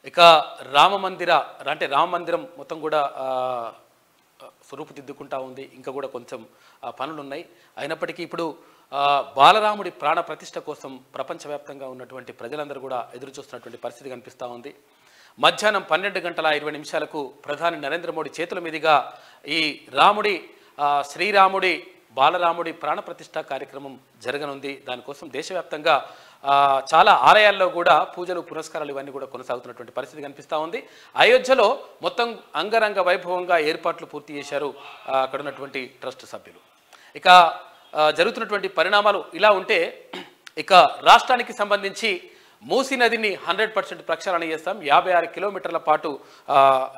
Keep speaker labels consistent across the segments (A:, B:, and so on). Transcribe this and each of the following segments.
A: ఇక రామ మందిరం మొత్తం కూడా రూపుదిద్దుకుంటా ఉంది. ఇంకా కూడా కొంచెం పనులు ఉన్నాయి. అయినప్పటికీ ఇప్పుడు బాలరాముడి ప్రాణ ప్రతిష్ఠ కోసం ప్రపంచవ్యాప్తంగా ఉన్నటువంటి ప్రజలందరూ కూడా ఎదురు చూస్తున్నటువంటి పరిస్థితి కనిపిస్తూ ఉంది. మధ్యాహ్నం 12:20 ప్రధాని నరేంద్ర మోడీ చేతుల మీదుగా ఈ శ్రీరాముడి బాలరాముడి ప్రాణ ప్రతిష్ఠ కార్యక్రమం జరగనుంది. దానికోసం దేశవ్యాప్తంగా చాలా ఆలయాల్లో కూడా పూజలు పురస్కారాలు ఇవన్నీ కూడా కొనసాగుతున్నటువంటి పరిస్థితి కనిపిస్తూ ఉంది. అయోధ్యలో మొత్తం అంగరంగ వైభవంగా ఏర్పాట్లు పూర్తి చేశారు అక్కడ ఉన్నటువంటి ట్రస్ట్ సభ్యులు. ఇక జరుగుతున్నటువంటి పరిణామాలు ఇలా ఉంటే ఇక రాష్ట్రానికి సంబంధించి మూసీ నదిని 100% ప్రక్షాళన చేస్తాం. 56 కిలోమీటర్ల పాటు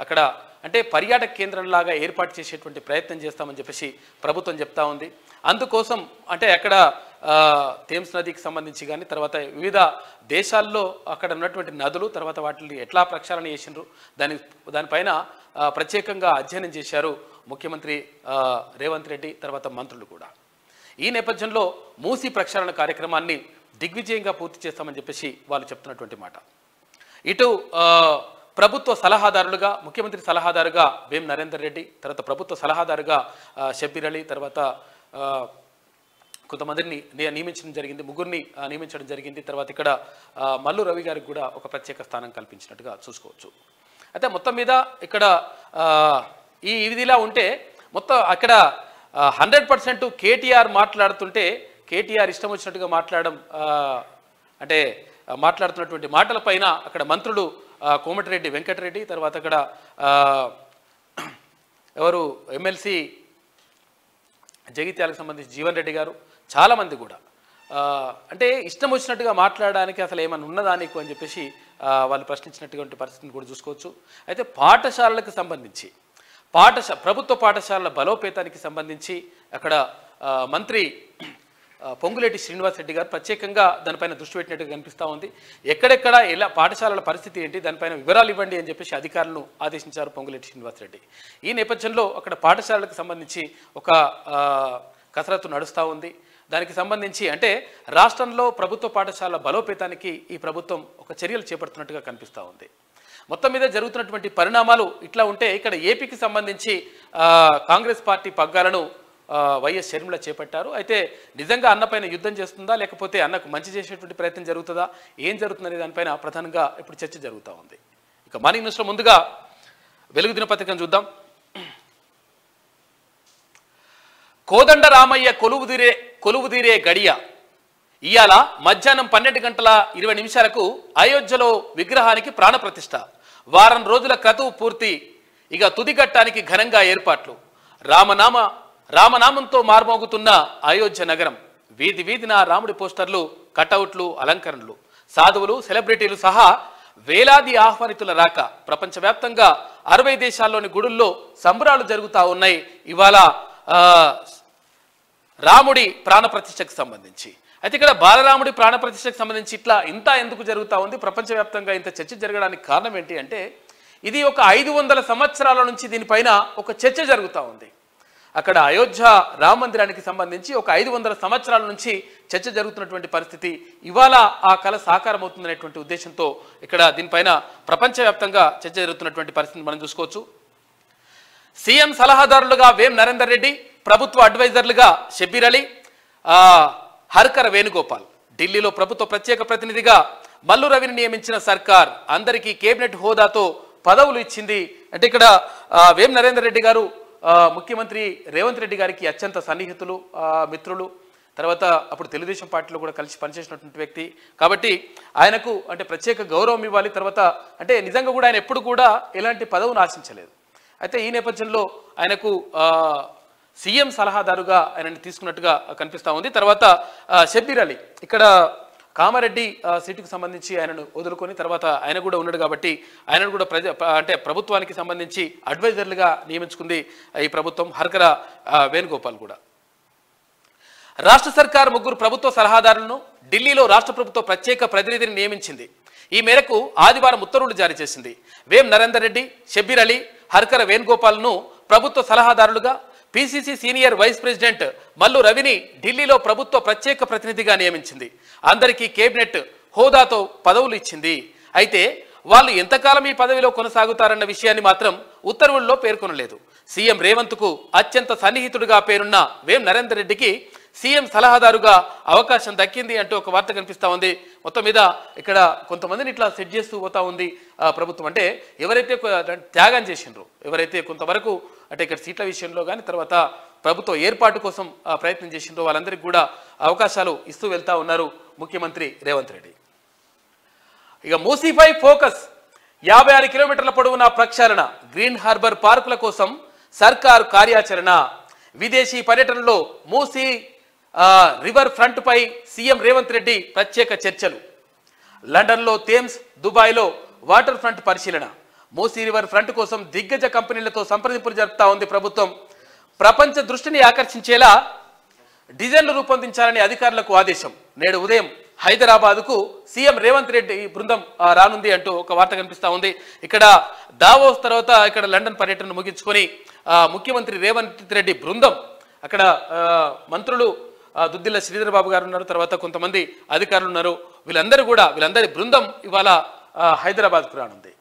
A: అక్కడ అంటే పర్యాటక కేంద్రంలాగా ఏర్పాటు చేసేటువంటి ప్రయత్నం చేస్తామని చెప్పేసి ప్రభుత్వం చెప్తా ఉంది. అందుకోసం అంటే అక్కడ థేమ్స్ నదికి సంబంధించి కానీ తర్వాత వివిధ దేశాల్లో అక్కడ ఉన్నటువంటి నదులు తర్వాత వాటిని ఎట్లా ప్రక్షాళన చేసిండ్రు దానిపైన ప్రత్యేకంగా అధ్యయనం చేశారు ముఖ్యమంత్రి రేవంత్ రెడ్డి తర్వాత మంత్రులు కూడా. ఈ నేపథ్యంలో మూసీ ప్రక్షాళన కార్యక్రమాన్ని దిగ్విజయంగా పూర్తి చేస్తామని చెప్పేసి వాళ్ళు చెప్తున్నటువంటి మాట. ఇటు ప్రభుత్వ సలహాదారులుగా ముఖ్యమంత్రి సలహాదారుగా వేం నరేందర్ రెడ్డి, తర్వాత ప్రభుత్వ సలహాదారుగా షబ్బీర్ అలీ, తర్వాత కొంతమందిని నియమించడం జరిగింది, ముగ్గురిని నియమించడం జరిగింది. తర్వాత ఇక్కడ మల్లు రవి గారికి కూడా ఒక ప్రత్యేక స్థానం కల్పించినట్టుగా చూసుకోవచ్చు. అయితే మొత్తం మీద ఇక్కడ ఈ ఇదిలా ఉంటే మొత్తం అక్కడ 100% కేటీఆర్ మాట్లాడుతుంటే కేటీఆర్ ఇష్టం వచ్చినట్టుగా అంటే మాట్లాడుతున్నటువంటి మాటలపైన అక్కడ మంత్రులు కోమటిరెడ్డి వెంకటరెడ్డి, తర్వాత అక్కడ ఎవరు ఎమ్మెల్సీ జగిత్యాలకు సంబంధించి జీవన్ రెడ్డి గారు చాలామంది కూడా అంటే ఇష్టం వచ్చినట్టుగా మాట్లాడడానికి అసలు ఏమైనా ఉన్నదా నీకు అని చెప్పేసి వాళ్ళు ప్రశ్నించినటువంటి పరిస్థితిని కూడా చూసుకోవచ్చు. అయితే పాఠశాలలకు సంబంధించి ప్రభుత్వ పాఠశాలల బలోపేతానికి సంబంధించి అక్కడ మంత్రి పొంగులేటి శ్రీనివాసరెడ్డి గారు ప్రత్యేకంగా దానిపైన దృష్టి పెట్టినట్టుగా కనిపిస్తూ ఉంది. ఎక్కడెక్కడ ఎలా పాఠశాలల పరిస్థితి ఏంటి దానిపైన వివరాలు ఇవ్వండి అని చెప్పేసి అధికారులను ఆదేశించారు పొంగులేటి శ్రీనివాసరెడ్డి. ఈ నేపథ్యంలో అక్కడ పాఠశాలలకు సంబంధించి ఒక కసరత్తు నడుస్తూ ఉంది. దానికి సంబంధించి అంటే రాష్ట్రంలో ప్రభుత్వ పాఠశాలల బలోపేతానికి ఈ ప్రభుత్వం ఒక చర్యలు చేపడుతున్నట్టుగా కనిపిస్తూ ఉంది. మొత్తం మీద జరుగుతున్నటువంటి పరిణామాలు ఇట్లా ఉంటే ఇక్కడ ఏపీకి సంబంధించి కాంగ్రెస్ పార్టీ పగ్గాలను వైఎస్ షర్మిల చేపట్టారు. అయితే నిజంగా అన్నపైన యుద్ధం చేస్తుందా లేకపోతే అన్నకు మంచి చేసేటువంటి ప్రయత్నం జరుగుతుందా ఏం జరుగుతుందనే దానిపైన ప్రధానంగా ఇప్పుడు చర్చ జరుగుతూ ఉంది. ఇక మార్నింగ్ న్యూస్లో ముందుగా వెలుగు దినపత్రికను చూద్దాం. కోదండ రామయ్య కొలువుదీరే గడియ ఇయాల మధ్యాహ్నం 12:20 అయోధ్యలో విగ్రహానికి ప్రాణప్రతిష్ఠ. వారం రోజుల క్రతువు పూర్తి. ఇక తుదిఘట్టానికి ఘనంగా ఏర్పాట్లు. రామనామంతో మార్మోగుతున్న అయోధ్య నగరం. వీధి వీధిన రాముడి పోస్టర్లు, కటౌట్లు, అలంకరణలు. సాధువులు, సెలబ్రిటీలు సహా వేలాది ఆహ్వానితుల రాక. ప్రపంచవ్యాప్తంగా 60 దేశాల్లోని గుడుల్లో సంబరాలు జరుగుతూ ఉన్నాయి. ఇవాళ రాముడి ప్రాణప్రతిష్ఠకు సంబంధించి అయితే ఇక్కడ బాలరాముడి ప్రాణప్రతిష్ఠకు సంబంధించి ఇంత ఎందుకు జరుగుతూ ఉంది, ప్రపంచవ్యాప్తంగా ఇంత చర్చ జరగడానికి కారణం ఏంటి అంటే ఇది ఒక 500 సంవత్సరాల నుంచి దీనిపైన ఒక చర్చ జరుగుతూ ఉంది. అక్కడ అయోధ్య రామ మందిరానికి సంబంధించి ఒక 500 సంవత్సరాల నుంచి చర్చ జరుగుతున్నటువంటి పరిస్థితి. ఇవాళ ఆ కళ సాకారం అవుతుందనేటువంటి ఉద్దేశంతో ఇక్కడ దీనిపైన ప్రపంచవ్యాప్తంగా చర్చ జరుగుతున్నటువంటి పరిస్థితిని మనం చూసుకోవచ్చు. సీఎం సలహాదారులుగా వేం నరేందర్ రెడ్డి, ప్రభుత్వ అడ్వైజర్లుగా షబ్బీర్ అలీ, హర్కర వేణుగోపాల్. ఢిల్లీలో ప్రభుత్వ ప్రత్యేక ప్రతినిధిగా మల్లు రవిని నియమించిన సర్కార్ అందరికీ కేబినెట్ హోదాతో పదవులు ఇచ్చింది. అంటే ఇక్కడ వేం నరేందర్ రెడ్డి గారు ముఖ్యమంత్రి రేవంత్ రెడ్డి గారికి అత్యంత సన్నిహితులు, మిత్రులు. తర్వాత అప్పుడు తెలుగుదేశం పార్టీలో కూడా కలిసి పనిచేసినటువంటి వ్యక్తి కాబట్టి ఆయనకు అంటే ప్రత్యేక గౌరవం ఇవ్వాలి. తర్వాత అంటే నిజంగా కూడా ఆయన ఎప్పుడు కూడా ఎలాంటి పదవును ఆశించలేదు. అయితే ఈ నేపథ్యంలో ఆయనకు సీఎం సలహాదారుగా ఆయనని తీసుకున్నట్టుగా కనిపిస్తూ ఉంది. తర్వాత షబ్బీర్ అలీ ఇక్కడ కామారెడ్డి సీటుకు సంబంధించి ఆయనను వదులుకొని తర్వాత ఆయన కూడా ఉన్నాడు కాబట్టి ఆయనను కూడా అంటే ప్రభుత్వానికి సంబంధించి అడ్వైజర్లుగా నియమించుకుంది ఈ ప్రభుత్వం. హర్కర వేణుగోపాల్ కూడా. రాష్ట్ర సర్కార్ 3 ప్రభుత్వ సలహాదారులను ఢిల్లీలో రాష్ట్ర ప్రభుత్వ ప్రత్యేక ప్రతినిధిని నియమించింది. ఈ మేరకు ఆదివారం ఉత్తర్వులు జారీ చేసింది. వేం నరేందర్ రెడ్డి, షబ్బీర్ అలీ, హర్కర వేణుగోపాల్ను ప్రభుత్వ సలహాదారులుగా, PCC senior vice president Mallu రవిని ఢిల్లీలో ప్రభుత్వ ప్రత్యేక ప్రతినిధిగా నియమించింది. అందరికీ కేబినెట్ హోదాతో పదవులు ఇచ్చింది. అయితే వాళ్ళు ఎంతకాలం ఈ పదవిలో కొనసాగుతారన్న విషయాన్ని మాత్రం ఉత్తర్వుల్లో పేర్కొనలేదు. సీఎం రేవంత్కు అత్యంత సన్నిహితుడిగా పేరున్న వేం నరేందర్ రెడ్డికి సీఎం సలహాదారుగా అవకాశం దక్కింది అంటూ ఒక వార్త కనిపిస్తూ ఉంది. మొత్తం మీద ఇక్కడ కొంతమందిని ఇట్లా సెట్ చేస్తూ పోతా ఉంది ప్రభుత్వం. అంటే ఎవరైతే త్యాగం చేసిండ్రో, ఎవరైతే కొంతవరకు అంటే ఇక్కడ సీట్ల విషయంలో కానీ తర్వాత ప్రభుత్వ ఏర్పాటు కోసం ప్రయత్నం చేసిండ్రో వాళ్ళందరికీ కూడా అవకాశాలు ఇస్తూ వెళ్తా ఉన్నారు ముఖ్యమంత్రి రేవంత్ రెడ్డి. ఇక మూసీపై ఫోకస్, 56 కిలోమీటర్ల పొడవున ప్రక్షాళన, గ్రీన్ హార్బర్ పార్కుల కోసం సర్కారు కార్యాచరణ. విదేశీ పర్యటనలో మూసీ రివర్ ఫ్రంట్ పై సీఎం రేవంత్ రెడ్డి ప్రత్యేక చర్చలు. లండన్లో థేమ్స్, దుబాయ్లో వాటర్ ఫ్రంట్ పరిశీలన. మూసీ రివర్ ఫ్రంట్ కోసం దిగ్గజ కంపెనీలతో సంప్రదింపులు జరుపుతా ఉంది ప్రభుత్వం. ప్రపంచ దృష్టిని ఆకర్షించేలా డిజైన్లు రూపొందించాలని అధికారులకు ఆదేశం. నేడు ఉదయం హైదరాబాద్కు సీఎం రేవంత్ రెడ్డి బృందం రానుంది అంటూ ఒక వార్త కనిపిస్తూ ఉంది. ఇక్కడ దావోస్ తర్వాత ఇక్కడ లండన్ పర్యటన ముగించుకొని ముఖ్యమంత్రి రేవంత్ రెడ్డి బృందం అక్కడ మంత్రులు దుద్దిల్ల శ్రీధర్ బాబు గారు ఉన్నారు, తర్వాత కొంతమంది అధికారులు ఉన్నారు. వీళ్ళందరి బృందం ఇవాళ హైదరాబాద్కు రానుంది.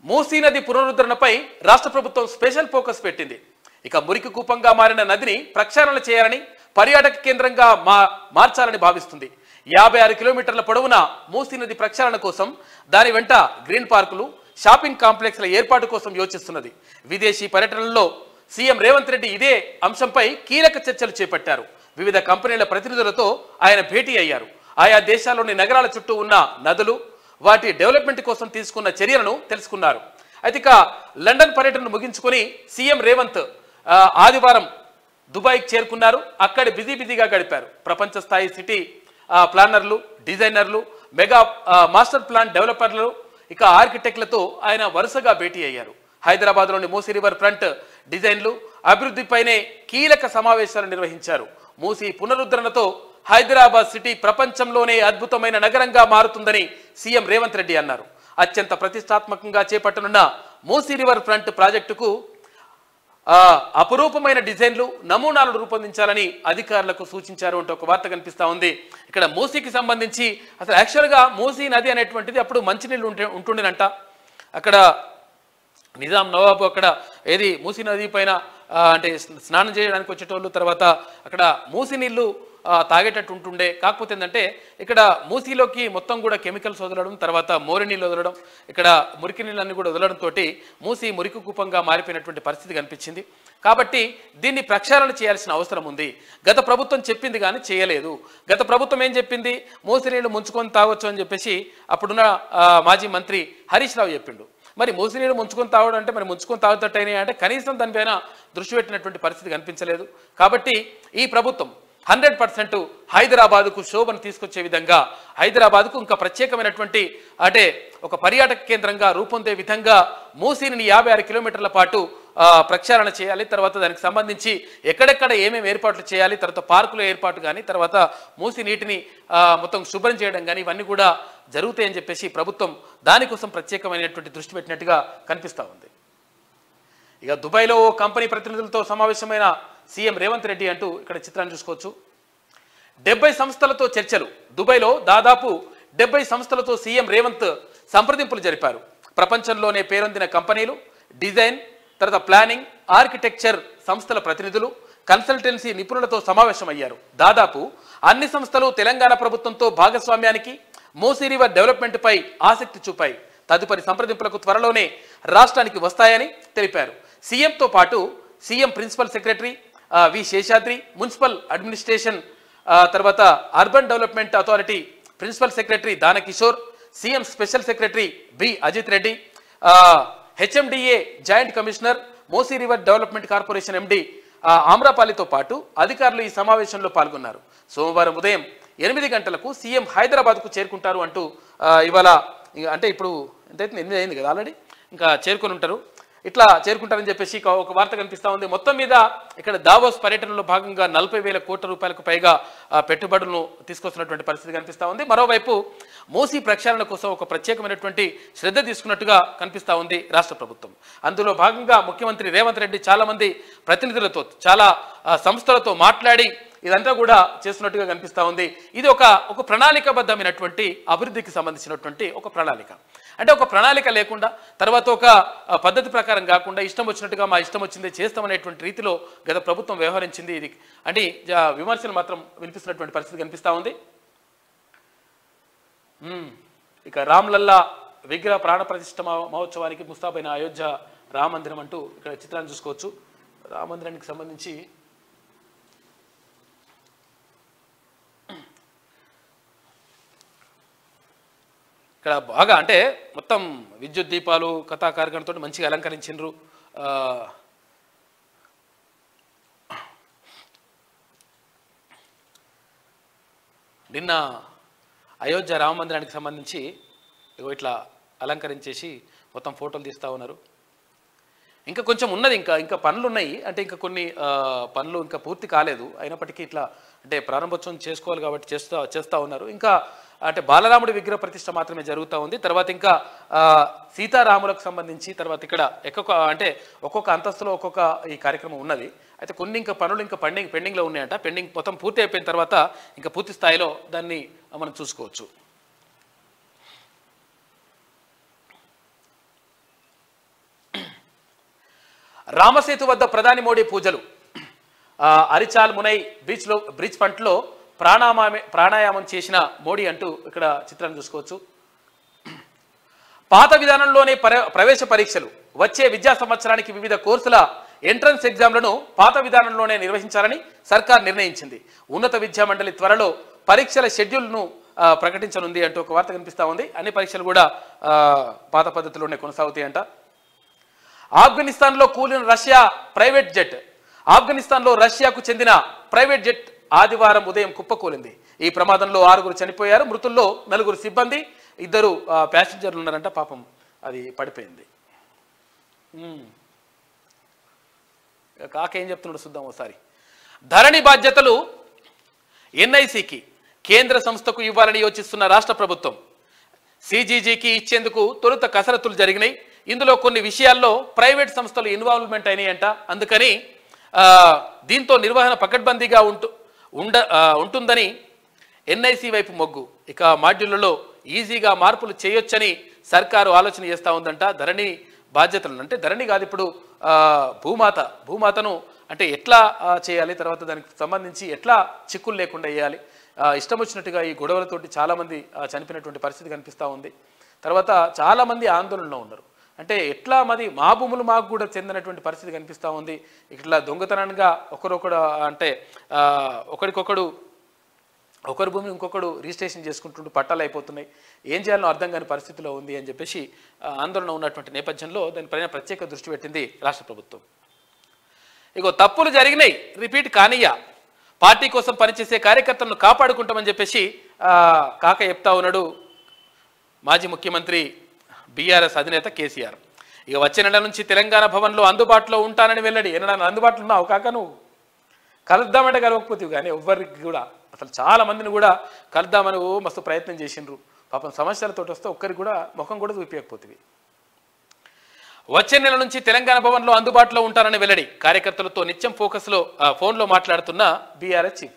A: మూసీ నది పునరుద్ధరణపై రాష్ట్ర ప్రభుత్వం స్పెషల్ ఫోకస్ పెట్టింది. ఇక మురికి కూపంగా మారిన నదిని ప్రక్షాళన చేయాలని, పర్యాటక కేంద్రంగా మార్చాలని భావిస్తుంది. 56 కిలోమీటర్ల పొడవున మూసీ నది ప్రక్షాళన కోసం దాని వెంట గ్రీన్ పార్కులు, షాపింగ్ కాంప్లెక్స్ల ఏర్పాటు కోసం యోచిస్తున్నది. విదేశీ పర్యటనలో సీఎం రేవంత్ రెడ్డి ఇదే అంశంపై కీలక చర్చలు చేపట్టారు. వివిధ కంపెనీల ప్రతినిధులతో ఆయన భేటీ అయ్యారు. ఆయా దేశాల్లోని నగరాల చుట్టూ ఉన్న నదులు, వాటి డెవలప్మెంట్ కోసం తీసుకున్న చర్యలను తెలుసుకున్నారు. అయితే ఇక లండన్ పర్యటనను ముగించుకొని సీఎం రేవంత్ ఆదివారం దుబాయ్కి చేరుకున్నారు. అక్కడ బిజీగా గడిపారు. ప్రపంచ స్థాయి సిటీ ప్లానర్లు, డిజైనర్లు, మెగా మాస్టర్ ప్లాన్ డెవలపర్లు, ఇక ఆర్కిటెక్ట్లతో ఆయన వరుసగా భేటీ అయ్యారు. హైదరాబాద్లోని మూసీ రివర్ ఫ్రంట్ డిజైన్లు, అభివృద్ధిపైనే కీలక సమావేశాలు నిర్వహించారు. మూసీ పునరుద్ధరణతో హైదరాబాద్ సిటీ ప్రపంచంలోనే అద్భుతమైన నగరంగా మారుతుందని సీఎం రేవంత్ రెడ్డి అన్నారు. అత్యంత ప్రతిష్టాత్మకంగా చేపట్టనున్న మూసీ రివర్ ఫ్రంట్ ప్రాజెక్టుకు అపురూపమైన డిజైన్లు, నమూనాలు రూపొందించాలని అధికారులకు సూచించారు అంటూ ఒక వార్త కనిపిస్తూ ఉంది. ఇక్కడ మూసీకి సంబంధించి అసలు యాక్చువల్గా మూసీ నది అనేటువంటిది అప్పుడు మంచినీళ్ళు ఉంటుండేనంట. అక్కడ నిజాం నవాబు అక్కడ ఏది మూసీ నది పైన అంటే స్నానం చేయడానికి వచ్చేటోళ్ళు, తర్వాత అక్కడ మూసీ నీళ్లు తాగేటట్టు ఉంటుండే. కాకపోతే ఏంటంటే ఇక్కడ మూసీలోకి మొత్తం కూడా కెమికల్స్ వదలడం, తర్వాత మోరి నీళ్ళు వదలడం, ఇక్కడ మురికి నీళ్ళన్నీ కూడా వదలడంతో మూసీ మురికి కూపంగా మారిపోయినటువంటి పరిస్థితి కనిపించింది. కాబట్టి దీన్ని ప్రక్షాళన చేయాల్సిన అవసరం ఉంది. గత ప్రభుత్వం చెప్పింది కానీ చేయలేదు. గత ప్రభుత్వం ఏం చెప్పింది, మూసీ నీళ్లు ముంచుకొని తాగొచ్చు అని చెప్పేసి అప్పుడున్న మాజీ మంత్రి హరీష్ రావు చెప్పిండు. మరి మూసీ నీళ్ళు ముంచుకొని తాగడం అంటే మరి ముంచుకొని తాగుతట్టయినాయి అంటే కనీసం దానిపైన దృష్టి పెట్టినటువంటి పరిస్థితి కనిపించలేదు. కాబట్టి ఈ ప్రభుత్వం 100% హైదరాబాద్కు శోభను తీసుకొచ్చే విధంగా, హైదరాబాద్కు ఇంకా ప్రత్యేకమైనటువంటి అంటే ఒక పర్యాటక కేంద్రంగా రూపొందే విధంగా మూసీని 56 కిలోమీటర్ల పాటు ప్రక్షాళన చేయాలి. తర్వాత దానికి సంబంధించి ఎక్కడెక్కడ ఏమేమి ఏర్పాట్లు చేయాలి, తర్వాత పార్కుల ఏర్పాటు కానీ, తర్వాత మూసీ నీటిని మొత్తం శుభ్రం చేయడం కానీ ఇవన్నీ కూడా జరుగుతాయని చెప్పేసి ప్రభుత్వం దానికోసం ప్రత్యేకమైనటువంటి దృష్టి పెట్టినట్టుగా కనిపిస్తూ ఉంది. ఇక దుబాయ్లో కంపెనీ ప్రతినిధులతో సమావేశమైన సీఎం రేవంత్ రెడ్డి అంటూ ఇక్కడ చిత్రాన్ని చూసుకోవచ్చు. 70 సంస్థలతో చర్చలు. దుబాయ్లో దాదాపు 70 సంస్థలతో సీఎం రేవంత్ సంప్రదింపులు జరిపారు. ప్రపంచంలోనే పేరొందిన కంపెనీలు, డిజైన్, తర్వాత ప్లానింగ్, ఆర్కిటెక్చర్ సంస్థల ప్రతినిధులు, కన్సల్టెన్సీ నిపుణులతో సమావేశమయ్యారు. దాదాపు అన్ని సంస్థలు తెలంగాణ ప్రభుత్వంతో భాగస్వామ్యానికి, మూసీ రివర్ డెవలప్మెంట్పై ఆసక్తి చూపాయి. తదుపరి సంప్రదింపులకు త్వరలోనే రాష్ట్రానికి వస్తాయని తెలిపారు. సీఎంతో పాటు CM principal secretary V Seshadri, municipal administration తర్వాత urban development authority principal secretary Danakishore, CM special secretary B Ajit Reddy, HMDA joint commissioner, Musi river development corporation MD ఆమ్రపాలితో పాటు అధికారులు ఈ సమావేశంలో పాల్గొన్నారు. సోమవారం ఉదయం 8 గంటలకు సీఎం హైదరాబాద్కు చేరుకుంటారు అంటూ ఇవాళ అంటే ఇప్పుడు ఎంతైతే 8 అయింది కదా ఆల్రెడీ, ఇంకా చేరుకొని ఉంటారు. ఇట్లా చేరుకుంటారని చెప్పేసి ఒక వార్త కనిపిస్తూ ఉంది. మొత్తం మీద ఇక్కడ దావోస్ పర్యటనలో భాగంగా 40,000 కోట్ల రూపాయలకు పైగా పెట్టుబడులను తీసుకొస్తున్నటువంటి పరిస్థితి కనిపిస్తూ ఉంది. మరోవైపు మూసీ ప్రక్షాళన కోసం ఒక ప్రత్యేకమైనటువంటి శ్రద్ధ తీసుకున్నట్టుగా కనిపిస్తూ ఉంది రాష్ట్ర ప్రభుత్వం. అందులో భాగంగా ముఖ్యమంత్రి రేవంత్ రెడ్డి చాలా మంది ప్రతినిధులతో, చాలా సంస్థలతో మాట్లాడి ఇదంతా కూడా చేస్తున్నట్టుగా కనిపిస్తూ ఉంది. ఇది ఒక ప్రణాళికాబద్ధమైనటువంటి అభివృద్ధికి సంబంధించినటువంటి ఒక ప్రణాళిక. అంటే ఒక ప్రణాళిక లేకుండా తర్వాత ఒక పద్ధతి ప్రకారం కాకుండా ఇష్టం వచ్చినట్టుగా మా ఇష్టం వచ్చింది చేస్తామనేటువంటి రీతిలో గత ప్రభుత్వం వ్యవహరించింది. ఇది అంటే విమర్శలు మాత్రం వినిపిస్తున్నటువంటి పరిస్థితి కనిపిస్తూ ఉంది. ఇక రామ్లల్లా విగ్రహ ప్రాణ ప్రతిష్ఠ మహోత్సవానికి ముస్తాబైన అయోధ్య రామ మందిరం అంటూ ఇక్కడ చిత్రాన్ని చూసుకోవచ్చు. రామ మందిరానికి సంబంధించి ఇక్కడ బాగా అంటే మొత్తం విద్యుత్ దీపాలు కథా కార్యక్రమంతో మంచిగా అలంకరించిండ్రు. నిన్న అయోధ్య రామ మందిరానికి సంబంధించి ఇట్లా అలంకరించేసి మొత్తం ఫోటోలు తీస్తూ ఉన్నారు. ఇంకా కొంచెం ఉన్నది, ఇంకా పనులు ఉన్నాయి. అంటే ఇంకా కొన్ని పనులు ఇంకా పూర్తి కాలేదు. అయినప్పటికీ ఇట్లా అంటే ప్రారంభోత్సవం చేసుకోవాలి కాబట్టి చేస్తూ ఉన్నారు. ఇంకా అంటే బాలరాముడి విగ్రహ ప్రతిష్ఠ మాత్రమే జరుగుతూ ఉంది. తర్వాత ఇంకా సీతారాములకు సంబంధించి తర్వాత ఇక్కడ అంటే ఒక్కొక్క అంతస్తులో ఒక్కొక్క ఈ కార్యక్రమం ఉన్నది. అయితే కొన్ని ఇంకా పనులు ఇంకా పెండింగ్లో ఉన్నాయంట. పెండింగ్ మొత్తం పూర్తి అయిపోయిన తర్వాత ఇంకా పూర్తి స్థాయిలో దాన్ని మనం చూసుకోవచ్చు. రామసేతు వద్ద ప్రధాని మోడీ పూజలు. అరిచాల్ మునై బ్రిడ్జ్ ఫ్రంట్లో ప్రాణాయామం చేసిన మోడీ అంటూ ఇక్కడ చిత్రాన్ని చూసుకోవచ్చు. పాత విధానంలోనే ప్రవేశ పరీక్షలు వచ్చే విద్యా సంవత్సరానికి వివిధ కోర్సుల ఎంట్రన్స్ ఎగ్జామ్లను పాత విధానంలోనే నిర్వహించాలని సర్కార్ నిర్ణయించింది. ఉన్నత విద్యా మండలి త్వరలో పరీక్షల షెడ్యూల్ను ప్రకటించనుంది అంటూ ఒక వార్త కనిపిస్తూ ఉంది. అన్ని పరీక్షలు కూడా పాత పద్ధతిలోనే కొనసాగుతాయంట. ఆఫ్ఘనిస్తాన్లో కూలిన రష్యా ప్రైవేట్ జెట్. ఆఫ్ఘనిస్తాన్లో రష్యాకు చెందిన ప్రైవేట్ జెట్ ఆదివారం ఉదయం కుప్పకూలింది. ఈ ప్రమాదంలో 6 చనిపోయారు. మృతుల్లో 4 సిబ్బంది, 2 ప్యాసింజర్లు ఉన్నారంట. పాపం అది పడిపోయింది. కాక ఏం చెప్తున్నాడు చూద్దాం ఒకసారి. ధరణి బాధ్యతలు ఎన్ఐసికి కేంద్ర సంస్థకు ఇవ్వాలని యోచిస్తున్న రాష్ట్ర ప్రభుత్వం సిజీజీకి ఇచ్చేందుకు తొలుత కసరత్తులు జరిగినాయి. ఇందులో కొన్ని విషయాల్లో ప్రైవేట్ సంస్థలు ఇన్వాల్వ్మెంట్ అయినాయంట. అందుకని దీంతో నిర్వహణ పకడ్బందీగా ఉంటుందని ఎన్ఐసి వైపు మొగ్గు. ఇక మాడ్యూళ్లలో ఈజీగా మార్పులు చేయొచ్చని సర్కారు ఆలోచన చేస్తూ ఉందంట. ధరణి బాధ్యతలను అంటే ధరణి కాదు ఇప్పుడు భూమాతను అంటే ఎట్లా చేయాలి, తర్వాత దానికి సంబంధించి ఎట్లా చిక్కులు లేకుండా వేయాలి. ఇష్టం వచ్చినట్టుగా ఈ గొడవలతోటి చాలామంది చనిపోయినటువంటి పరిస్థితి కనిపిస్తూ ఉంది. తర్వాత చాలామంది ఆందోళనలో ఉన్నారు. అంటే ఎట్లా మా భూములు మాకు కూడా చెందినటువంటి పరిస్థితి కనిపిస్తూ ఉంది. ఇట్లా దొంగతనంగా ఒకరొకడు అంటే ఒకరి భూమిని ఇంకొకడు రిజిస్ట్రేషన్ చేసుకుంటుంటూ పట్టాలు అయిపోతున్నాయి. ఏం చేయాలో అర్థం కాని పరిస్థితిలో ఉంది అని చెప్పేసి ఆందోళన ఉన్నటువంటి నేపథ్యంలో దానిపైన ప్రత్యేక దృష్టి పెట్టింది రాష్ట్ర ప్రభుత్వం. ఇగో తప్పులు జరిగినాయి, రిపీట్ కానియ్యా, పార్టీ కోసం పనిచేసే కార్యకర్తలను కాపాడుకుంటామని చెప్పేసి కాక చెప్తా ఉన్నాడు మాజీ ముఖ్యమంత్రి బీఆర్ఎస్ అధినేత కేసీఆర్. ఇక వచ్చే నెల నుంచి తెలంగాణ భవన్లో అందుబాటులో ఉంటానని వెల్లడి. ఏమన్నా అందుబాటులో ఉన్నావు కాక? నువ్వు కలుద్దామంటే కలవకపోతే కానీ ఎవ్వరికి కూడా అసలు చాలా మందిని కూడా కలుద్దామని మస్తు ప్రయత్నం చేసిండ్రు. పాపం సమస్యలతో వస్తే ఒక్కరికి కూడా ముఖం కూడా చూపించకపోతుంది. వచ్చే నెల నుంచి తెలంగాణ భవన్లో అందుబాటులో ఉంటానని వెల్లడి. కార్యకర్తలతో నిత్యం ఫోన్లో మాట్లాడుతున్న బీఆర్ఎస్ చీఫ్.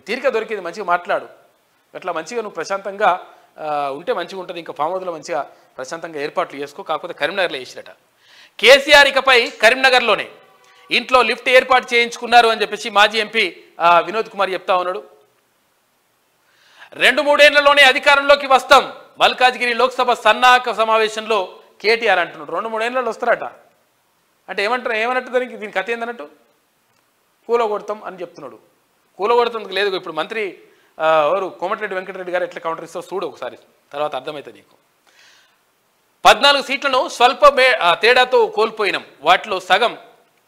A: తీరిక దొరికింది, మంచిగా మాట్లాడు, అట్లా మంచిగా నువ్వు ప్రశాంతంగా ఉంటే మంచిగా ఉంటుంది. ఇంకా ఫామ్ హౌస్లో మంచిగా ప్రశాంతంగా ఏర్పాట్లు చేసుకో. కాకపోతే కరీంనగర్లో వేసిరట. కేసీఆర్ ఇకపై కరీంనగర్లోనే ఇంట్లో లిఫ్ట్ ఏర్పాటు చేయించుకున్నారు అని చెప్పేసి మాజీ ఎంపీ వినోద్ కుమార్ చెప్తా ఉన్నాడు. 2-3 ఏళ్లలోనే అధికారంలోకి వస్తాం. మల్కాజ్గిరి లోక్సభ సన్నాహక సమావేశంలో కేటీఆర్ అంటున్నాడు. 2-3 ఏళ్ళలో వస్తారట. అంటే ఏమన్నట్టు దీని కథ ఏందన్నట్టు? కూలగొడతాం అని చెప్తున్నాడు. కూలగొడతానికి లేదు. ఇప్పుడు మంత్రి ఎవరు కోమటిరెడ్డి వెంకటరెడ్డి గారు ఎట్లా కౌంటర్ ఇస్తావు చూడు ఒకసారి, తర్వాత అర్థమవుతుంది నీకు. 14 సీట్లను స్వల్ప తేడాతో కోల్పోయినాం. వాటిలో సగం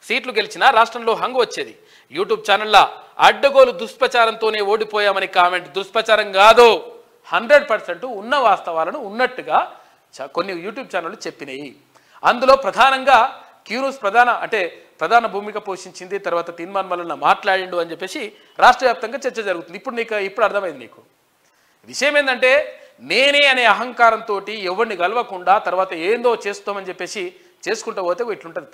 A: సీట్లు గెలిచినా రాష్ట్రంలో హంగు వచ్చేది. యూట్యూబ్ ఛానళ్ళ అడ్డగోలు దుష్ప్రచారంతోనే ఓడిపోయామని కామెంట్. దుష్ప్రచారం కాదు, 100% ఉన్న వాస్తవాలను ఉన్నట్టుగా కొన్ని యూట్యూబ్ ఛానళ్ళు చెప్పినాయి. అందులో ప్రధానంగా క్యూన్యూస్ ప్రధాన భూమిక పోషించింది. తర్వాత తీన్మాన్ మల్లన్న మాట్లాడిండు అని చెప్పేసి రాష్ట్ర వ్యాప్తంగా చర్చ జరుగుతుంది. ఇప్పుడు అర్థమైంది నీకు. విషయం ఏంటంటే నేనే అనే అహంకారంతో ఎవరిని గెలవకుండా తర్వాత ఏందో చేస్తామని చెప్పేసి చేసుకుంటూ పోతే ఇట్లుంటుంది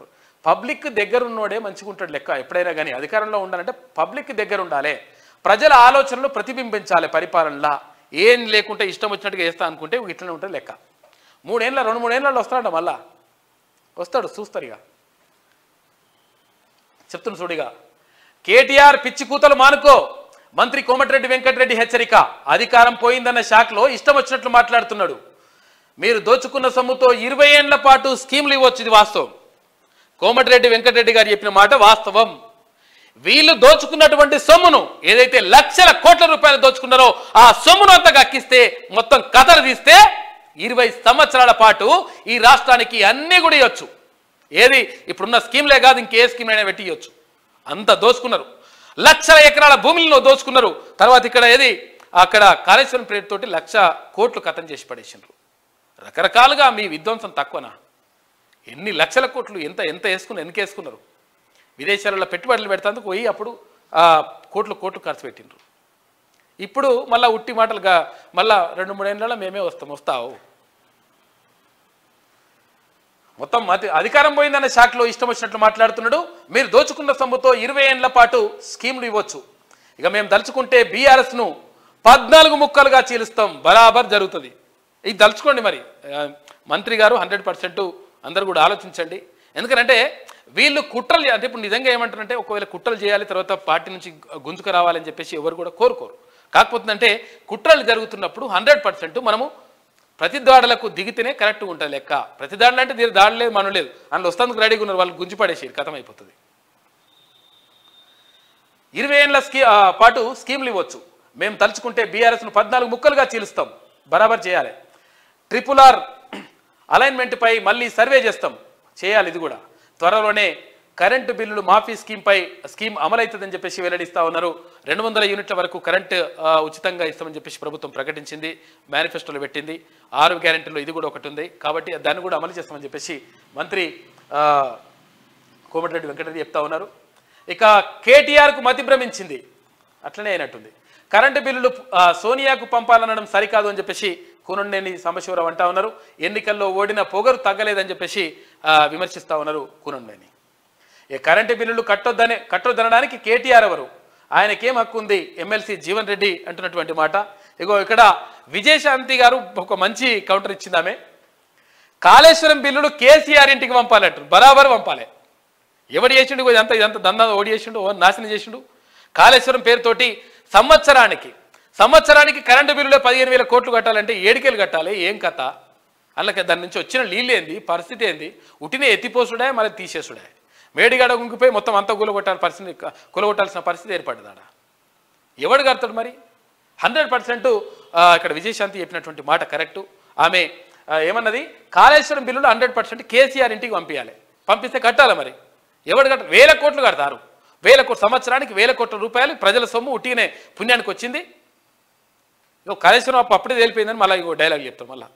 A: పబ్లిక్ దగ్గర ఉన్నోడే మంచిగా ఉంటాడు లెక్క. ఎప్పుడైనా కానీ అధికారంలో ఉండాలంటే పబ్లిక్ దగ్గర ఉండాలి, ప్రజల ఆలోచనలు ప్రతిబింబించాలి పరిపాలనలా. ఏం లేకుంటే ఇష్టం వచ్చినట్టుగా వేస్తా అనుకుంటే ఇట్లనే ఉంటుంది లెక్క. 2-3 ఏళ్ళలో వస్తాడంట, మళ్ళా వస్తాడు, చూస్తారు. ఇక చెప్తున్న చూడిగా కేటీఆర్ పిచ్చి కూతలు మానుకో, మంత్రి కోమటిరెడ్డి వెంకటరెడ్డి హెచ్చరిక. అధికారం పోయిందన్న షాక్లో ఇష్టం వచ్చినట్లు మాట్లాడుతున్నాడు. మీరు దోచుకున్న సొమ్ముతో 20 ఏళ్ల పాటు స్కీమ్లు ఇవ్వచ్చు, ఇది వాస్తవం. కోమటిరెడ్డి వెంకటరెడ్డి గారు చెప్పిన మాట వాస్తవం. వీళ్ళు దోచుకున్నటువంటి సొమ్మును, ఏదైతే లక్షల కోట్ల రూపాయలు దోచుకున్నారో ఆ సొమ్మును అంతా గక్కిస్తే, మొత్తం కథలు తీస్తే 20 సంవత్సరాల పాటు ఈ రాష్ట్రానికి అన్నీ కూడా ఇవ్వచ్చు. ఏది ఇప్పుడున్న స్కీమ్లే కాదు, ఇంకే స్కీమ్ అయినా పెట్టి ఇవ్వచ్చు. అంత దోచుకున్నారు, లక్షల ఎకరాల భూములను దోచుకున్నారు. తర్వాత ఇక్కడ ఏది అక్కడ కాళేశ్వరం పేరుతోటి 1,00,000 కోట్లు కథం చేసి పడేసినారు. రకరకాలుగా మీ విధ్వంసం తక్కువనా? ఎన్ని లక్షల కోట్లు ఎంత ఎన్నికి వేసుకున్నారు? విదేశాలలో పెట్టుబడులు పెడతాందుకు పోయి అప్పుడు కోట్లు ఖర్చు పెట్టిండ్రు. ఇప్పుడు మళ్ళీ ఉట్టి మాటలుగా మళ్ళా 2-3 ఏళ్ళలో మేమే వస్తావు. మొత్తం అధికారం పోయిందన్న షాక్లో ఇష్టం వచ్చినట్లు మాట్లాడుతున్నాడు. మీరు దోచుకున్న సొమ్ముతో 20 ఏళ్ల పాటు స్కీమ్లు ఇవ్వచ్చు. ఇక మేము దలుచుకుంటే బీఆర్ఎస్ను 14 ముక్కలుగా చీలుస్తాం, బరాబర్ జరుగుతుంది. ఇది దలుచుకోండి. మరి మంత్రి గారు 100% అందరూ కూడా ఆలోచించండి. ఎందుకంటే వీళ్ళు కుట్రలు అంటే ఇప్పుడు నిజంగా ఏమంటారంటే, ఒకవేళ కుట్రలు చేయాలి తర్వాత పార్టీ నుంచి గుంజుకు రావాలని చెప్పేసి ఎవరు కూడా కోరుకోరు. కాకపోతే అంటే కుట్రలు జరుగుతున్నప్పుడు 100% మనము ప్రతిదాడులకు దిగితేనే కరెక్ట్గా ఉంటుంది లెక్క. ప్రతిదాడులు అంటే దీని దాడి లేదు, మనం లేదు, అందులో వస్తానికి రెడీగా ఉన్నారు, వాళ్ళు గుంజి పడేసి కథం అయిపోతుంది. 20 ఏళ్ల పాటు స్కీమ్లు ఇవ్వచ్చు. మేము తలుచుకుంటే బీఆర్ఎస్ను 14 ముక్కలుగా చీలుస్తాం, బరాబర్ చేయాలి. RRR అలైన్మెంట్పై మళ్ళీ సర్వే చేయాలి. ఇది కూడా త్వరలోనే కరెంటు బిల్లులు మాఫీ స్కీమ్ అమలవుతుందని చెప్పేసి వెల్లడిస్తూ ఉన్నారు. 200 యూనిట్ల వరకు కరెంటు ఉచితంగా ఇస్తామని చెప్పేసి ప్రభుత్వం ప్రకటించింది, మేనిఫెస్టోలో పెట్టింది. 6 గ్యారెంటీలో ఇది కూడా ఒకటి ఉంది. కాబట్టి దాన్ని కూడా అమలు చేస్తామని చెప్పేసి మంత్రి కోమటిరెడ్డి వెంకటరెడ్డి చెప్తా ఉన్నారు. ఇక కేటీఆర్కు మతి భ్రమించింది, అట్లనే అయినట్టుంది. కరెంటు బిల్లులు సోనియాకు పంపాలనడం సరికాదు అని చెప్పేసి కూనంనేని సాంబశివరావు అంటా ఉన్నారు. ఎన్నికల్లో ఓడిన పొగరు తగ్గలేదని చెప్పేసి విమర్శిస్తూ ఉన్నారు కూనంనేని. కరెంటు బిల్లులు కట్టొద్దనడానికి కేటీఆర్ ఎవరు? ఆయనకేం హక్కు ఉంది? ఎమ్మెల్సీ జీవన్ రెడ్డి అంటున్నటువంటి మాట. ఇగో ఇక్కడ విజయశాంతి గారు ఒక మంచి కౌంటర్ ఇచ్చింది. ఆమె కాళేశ్వరం బిల్లులు కేసీఆర్ ఇంటికి పంపాలంటారు, బరాబర్ పంపాలి. ఎవడు చేసిండు ఇదంతా దందా? ఓడి చేసిండు, నాశనం చేసిండు. కాళేశ్వరం పేరుతోటి సంవత్సరానికి కరెంటు బిల్లులో 15,000 కోట్లు కట్టాలంటే 7 కట్టాలి. ఏం కథ? అలాగే దాని నుంచి వచ్చిన నీళ్ళు ఏంది, పరిస్థితి ఏంది? ఉట్టినే ఎత్తిపోసుడే, మళ్ళీ తీసేసుడే. మేడిగాడ గుంగిపోయి మొత్తం అంతా కూలగొట్టాల్సిన పరిస్థితి ఏర్పడ్డదాడ. ఎవడు కడతాడు మరి? 100% ఇక్కడ విజయశాంతి చెప్పినటువంటి మాట కరెక్టు. ఆమె ఏమన్నది? కాళేశ్వరం బిల్లులు 100% కేసీఆర్ ఇంటికి పంపిస్తే కట్టాలి. మరి ఎవడు కట్టాలి? 1,000 కోట్లు కడతారు. 1,000 కోట్లు, సంవత్సరానికి 1,000 కోట్ల రూపాయలు ప్రజల సొమ్ము ఉట్టినే పుణ్యానికి వచ్చింది. కాళేశ్వరం అప్పుడే తేలిపోయిందని మళ్ళీ ఇంకో డైలాగ్ చెప్తాం. మళ్ళా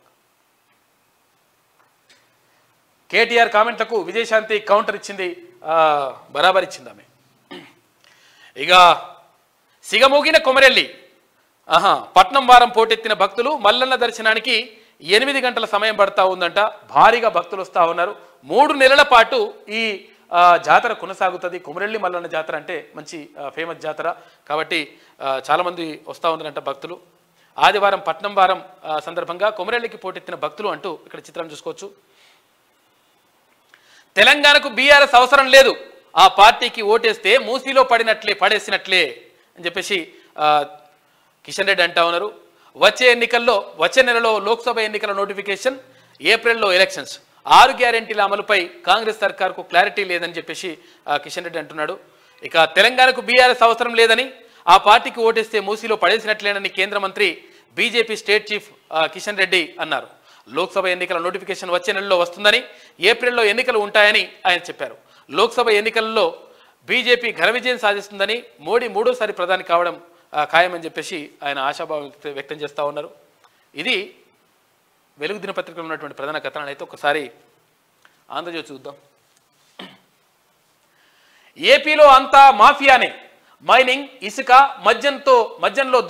A: కేటీఆర్ కామెంట్లకు విజయశాంతి కౌంటర్ ఇచ్చింది, బరాబర్ ఇచ్చింది ఆమె. ఇక సిగమూగిన కొమరెల్లి పట్నం వారం పోటెత్తిన భక్తులు మల్లన్న దర్శనానికి 8 గంటల సమయం పడతా ఉందంట. భారీగా భక్తులు వస్తూ ఉన్నారు. 3 నెలల పాటు ఈ జాతర కొనసాగుతుంది. కొమరెల్లి మల్లన్న జాతర అంటే మంచి ఫేమస్ జాతర కాబట్టి చాలామంది వస్తూ ఉన్నారంట భక్తులు. ఆదివారం పట్నం వారం సందర్భంగా కొమరెల్లికి పోటెత్తిన భక్తులు అంటూ ఇక్కడ చిత్రం చూసుకోవచ్చు. తెలంగాణకు బీఆర్ఎస్ అవసరం లేదు, ఆ పార్టీకి ఓటేస్తే మూసీలో పడేసినట్లే అని చెప్పేసి కిషన్ రెడ్డి అంటా ఉన్నారు. వచ్చే నెలలో లోక్సభ ఎన్నికల నోటిఫికేషన్, ఏప్రిల్లో ఎలక్షన్స్, 6 గ్యారెంటీల అమలుపై కాంగ్రెస్ సర్కార్కు క్లారిటీ లేదని చెప్పేసి కిషన్ రెడ్డి అంటున్నాడు. ఇక తెలంగాణకు బీఆర్ఎస్ అవసరం లేదని, ఆ పార్టీకి ఓటేస్తే మూసీలో పడేసినట్లేనని కేంద్ర మంత్రి BJP state chief Kishan Reddy అన్నారు. లోక్సభ ఎన్నికల నోటిఫికేషన్ వచ్చే నెలలో వస్తుందని, ఏప్రిల్లో ఎన్నికలు ఉంటాయని ఆయన చెప్పారు. లోక్సభ ఎన్నికల్లో బీజేపీ ఘన విజయం సాధిస్తుందని, మోడీ 3వ ప్రధాని కావడం ఖాయమని చెప్పేసి ఆయన ఆశాభావం వ్యక్తం చేస్తూ ఉన్నారు. ఇది వెలుగు దినపత్రికలో ఉన్నటువంటి ప్రధాన కథనాలు. అయితే ఒకసారి ఆంధ్రజ్యోతి చూద్దాం. ఏపీలో అంతా మాఫియానే, మైనింగ్, ఇసుక, మద్యంలో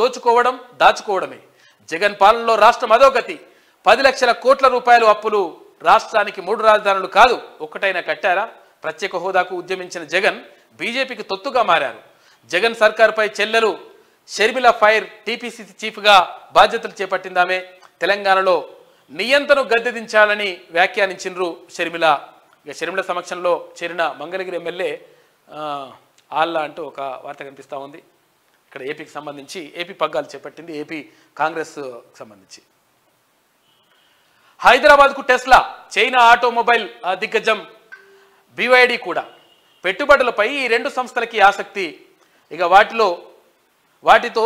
A: దాచుకోవడమే. జగన్ పాలనలో రాష్ట్రం అధోగతి. 10 లక్షల కోట్ల రూపాయలు అప్పులు. రాష్ట్రానికి 3 రాజధానులు కాదు, ఒక్కటైనా కట్టారా? ప్రత్యేక హోదాకు ఉద్యమించిన జగన్ బీజేపీకి తొత్తుగా మారారు. జగన్ సర్కార్పై చెల్లెలు షర్మిల ఫైర్. టీపీసీసీ చీఫ్గా బాధ్యతలు చేపట్టిందామే. తెలంగాణలో నియంతను గద్దెదించాలని వ్యాఖ్యానించిండ్రు షర్మిల. ఇక షర్మిల సమక్షంలో చేరిన మంగళగిరి ఎమ్మెల్యే ఆల్లా అంటూ ఒక వార్త కనిపిస్తూ ఉంది. ఇక్కడ ఏపీకి సంబంధించి ఏపీ పగ్గాలు చేపట్టింది ఏపీ కాంగ్రెస్ సంబంధించి. హైదరాబాద్కు టెస్లా, చైనా ఆటోమొబైల్ దిగ్గజం BYD కూడా. పెట్టుబడులపై ఈ రెండు సంస్థలకి ఆసక్తి. ఇక వాటితో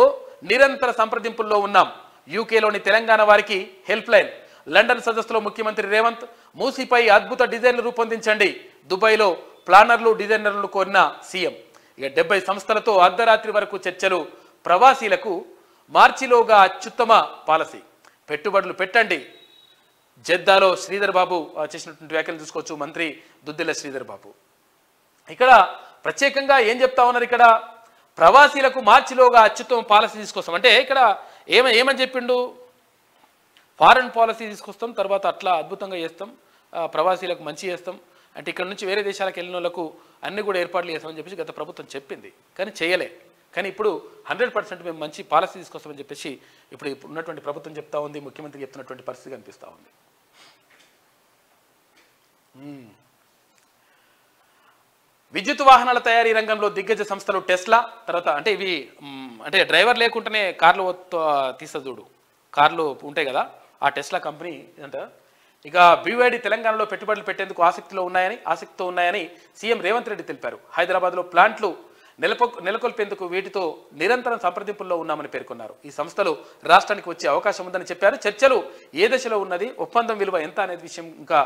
A: నిరంతర సంప్రదింపుల్లో ఉన్నాం. యూకేలోని తెలంగాణ వారికి హెల్ప్ లైన్. లండన్ సదస్సులో ముఖ్యమంత్రి రేవంత్ మూసీపై అద్భుత డిజైన్లు రూపొందించండి. దుబాయ్లో ప్లానర్లు డిజైనర్లు కోరిన సీఎం. ఇక 70 సంస్థలతో అర్ధరాత్రి వరకు చర్చలు. ప్రవాసీలకు మార్చిలోగా అత్యుత్తమ పాలసీ. పెట్టుబడులు పెట్టండి. జెద్దాలో శ్రీధర్ బాబు చేసినటువంటి వ్యాఖ్యలు చూసుకోవచ్చు. మంత్రి దుద్దిల్ల శ్రీధర్ బాబు ఇక్కడ ప్రత్యేకంగా ఏం చెప్తా ఉన్నారు? ఇక్కడ ప్రవాసీలకు మార్చిలోగా అత్యుత్తమ పాలసీ తీసుకొస్తాం అంటే ఇక్కడ ఏమని చెప్పిండు? ఫారెన్ పాలసీ తీసుకొస్తాం, తర్వాత అట్లా అద్భుతంగా చేస్తాం, ప్రవాసీలకు మంచి చేస్తాం అంటే ఇక్కడ నుంచి వేరే దేశాలకు వెళ్ళిన వాళ్ళకు అన్ని కూడా ఏర్పాట్లు చేస్తామని చెప్పేసి గత ప్రభుత్వం చెప్పింది, కానీ చేయలే. కానీ ఇప్పుడు 100% మేము మంచి పాలసీ తీసుకొస్తామని చెప్పేసి ఇప్పుడు ఉన్నటువంటి ప్రభుత్వం చెప్తా ఉంది, ముఖ్యమంత్రి చెప్తున్నటువంటి పరిస్థితి కనిపిస్తూ ఉంది. విద్యుత్ వాహనాల తయారీ రంగంలో దిగ్గజ సంస్థలు టెస్లా, తర్వాత అంటే ఇవి అంటే డ్రైవర్ లేకుండానే కార్లు తీస్తా చూడు, కార్లు ఉంటాయి కదా, ఆ టెస్లా కంపెనీ ఇదంట. ఇక BYD తెలంగాణలో పెట్టుబడులు పెట్టేందుకు ఆసక్తితో ఉన్నాయని సీఎం రేవంత్ రెడ్డి తెలిపారు. హైదరాబాద్లో ప్లాంట్లు నెలకొల్పేందుకు వీటితో నిరంతరం సంప్రదింపుల్లో ఉన్నామని పేర్కొన్నారు. ఈ సంస్థలు రాష్ట్రానికి వచ్చే అవకాశం ఉందని చెప్పారు. చర్చలు ఏ దశలో ఉన్నది, ఒప్పందం విలువ ఎంత అనేది విషయం ఇంకా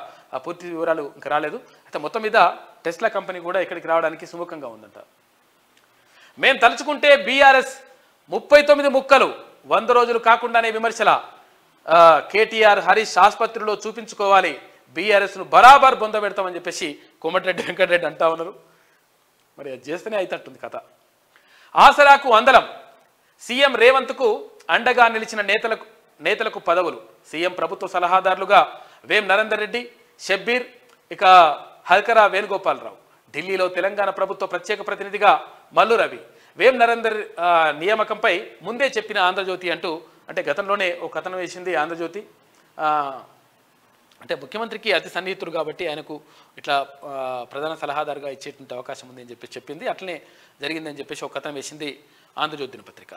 A: పూర్తి వివరాలు ఇంకా రాలేదు. అయితే మొత్తం మీద టెస్లా కంపెనీ కూడా ఇక్కడికి రావడానికి సుముఖంగా ఉందంట. మేం తలుచుకుంటే బీఆర్ఎస్ 39 ముక్కలు, 100 రోజులు కాకుండానే విమర్శల. కేటీఆర్ హరీష్ ఆసుపత్రిలో చూపించుకోవాలి, బీఆర్ఎస్ను బరాబర్ బొందబెడతామని చెప్పేసి కోమటిరెడ్డి వెంకటరెడ్డి అంటా ఉన్నారు. మరి అది చేస్తేనే అయితట్టుంది కథ. ఆసరాకు అందలం. సీఎం రేవంత్కు అండగా నిలిచిన నేతలకు పదవులు. సీఎం ప్రభుత్వ సలహాదారులుగా వేం నరేందర్ రెడ్డి, షబ్బీర్, ఇక హల్కరా వేణుగోపాలరావు. ఢిల్లీలో తెలంగాణ ప్రభుత్వ ప్రత్యేక ప్రతినిధిగా మల్లు రవి. వేం నరేందర్ నియామకంపై ముందే చెప్పిన ఆంధ్రజ్యోతి అంటూ అంటే గతంలోనే ఒక కథనం వేసింది ఆంధ్రజ్యోతి. అంటే ముఖ్యమంత్రికి అతి సన్నిహితుడు కాబట్టి ఆయనకు ఇట్లా ప్రధాన సలహాదారుగా ఇచ్చేటువంటి అవకాశం ఉంది అని చెప్పి చెప్పింది. అట్లనే జరిగిందని చెప్పేసి ఒక కథనం వేసింది ఆంధ్రజ్యోతి దినపత్రిక.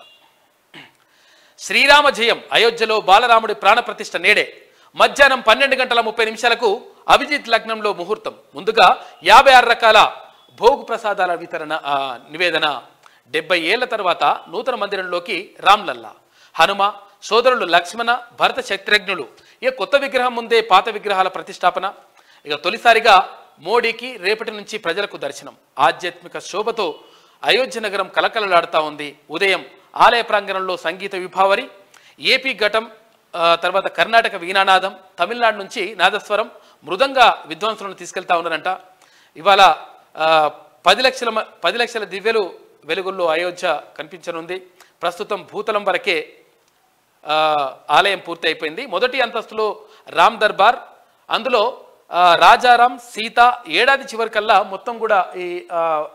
A: శ్రీరామ జయం. అయోధ్యలో బాలరాముడి ప్రాణప్రతిష్ఠ నేడే. మధ్యాహ్నం 12:30 అభిజిత్ లగ్నంలో ముహూర్తం. ముందుగా 56 రకాల భోగు ప్రసాదాల వితరణ నివేదన. 70 ఏళ్ల తర్వాత నూతన మందిరంలోకి రామ్లల్లా, హనుమ, సోదరులు లక్ష్మణ, భరత శత్రుఘ్నులు. ఇక కొత్త విగ్రహం ముందే పాత విగ్రహాల ప్రతిష్టాపన. ఇక తొలిసారిగా మోడీకి రేపటి నుంచి ప్రజలకు దర్శనం. ఆధ్యాత్మిక శోభతో అయోధ్య నగరం కలకలలాడుతూ ఉంది. ఉదయం ఆలయ ప్రాంగణంలో సంగీత విభావరి, ఏపీ ఘటం, తర్వాత కర్ణాటక వీణానాదం, తమిళనాడు నుంచి నాదస్వరం, మృదంగ విద్వాంసులను తీసుకెళ్తా ఉన్నారంట. ఇవాళ 10 లక్షల దివ్యలు వెలుగుల్లో అయోధ్య కనిపించనుంది. ప్రస్తుతం భూతలం వరకే ఆలయం పూర్తి అయిపోయింది. మొదటి అంతస్తులో రామ్ దర్బార్, అందులో రాజారాం, సీత. ఏడాది చివరికల్లా మొత్తం కూడా ఈ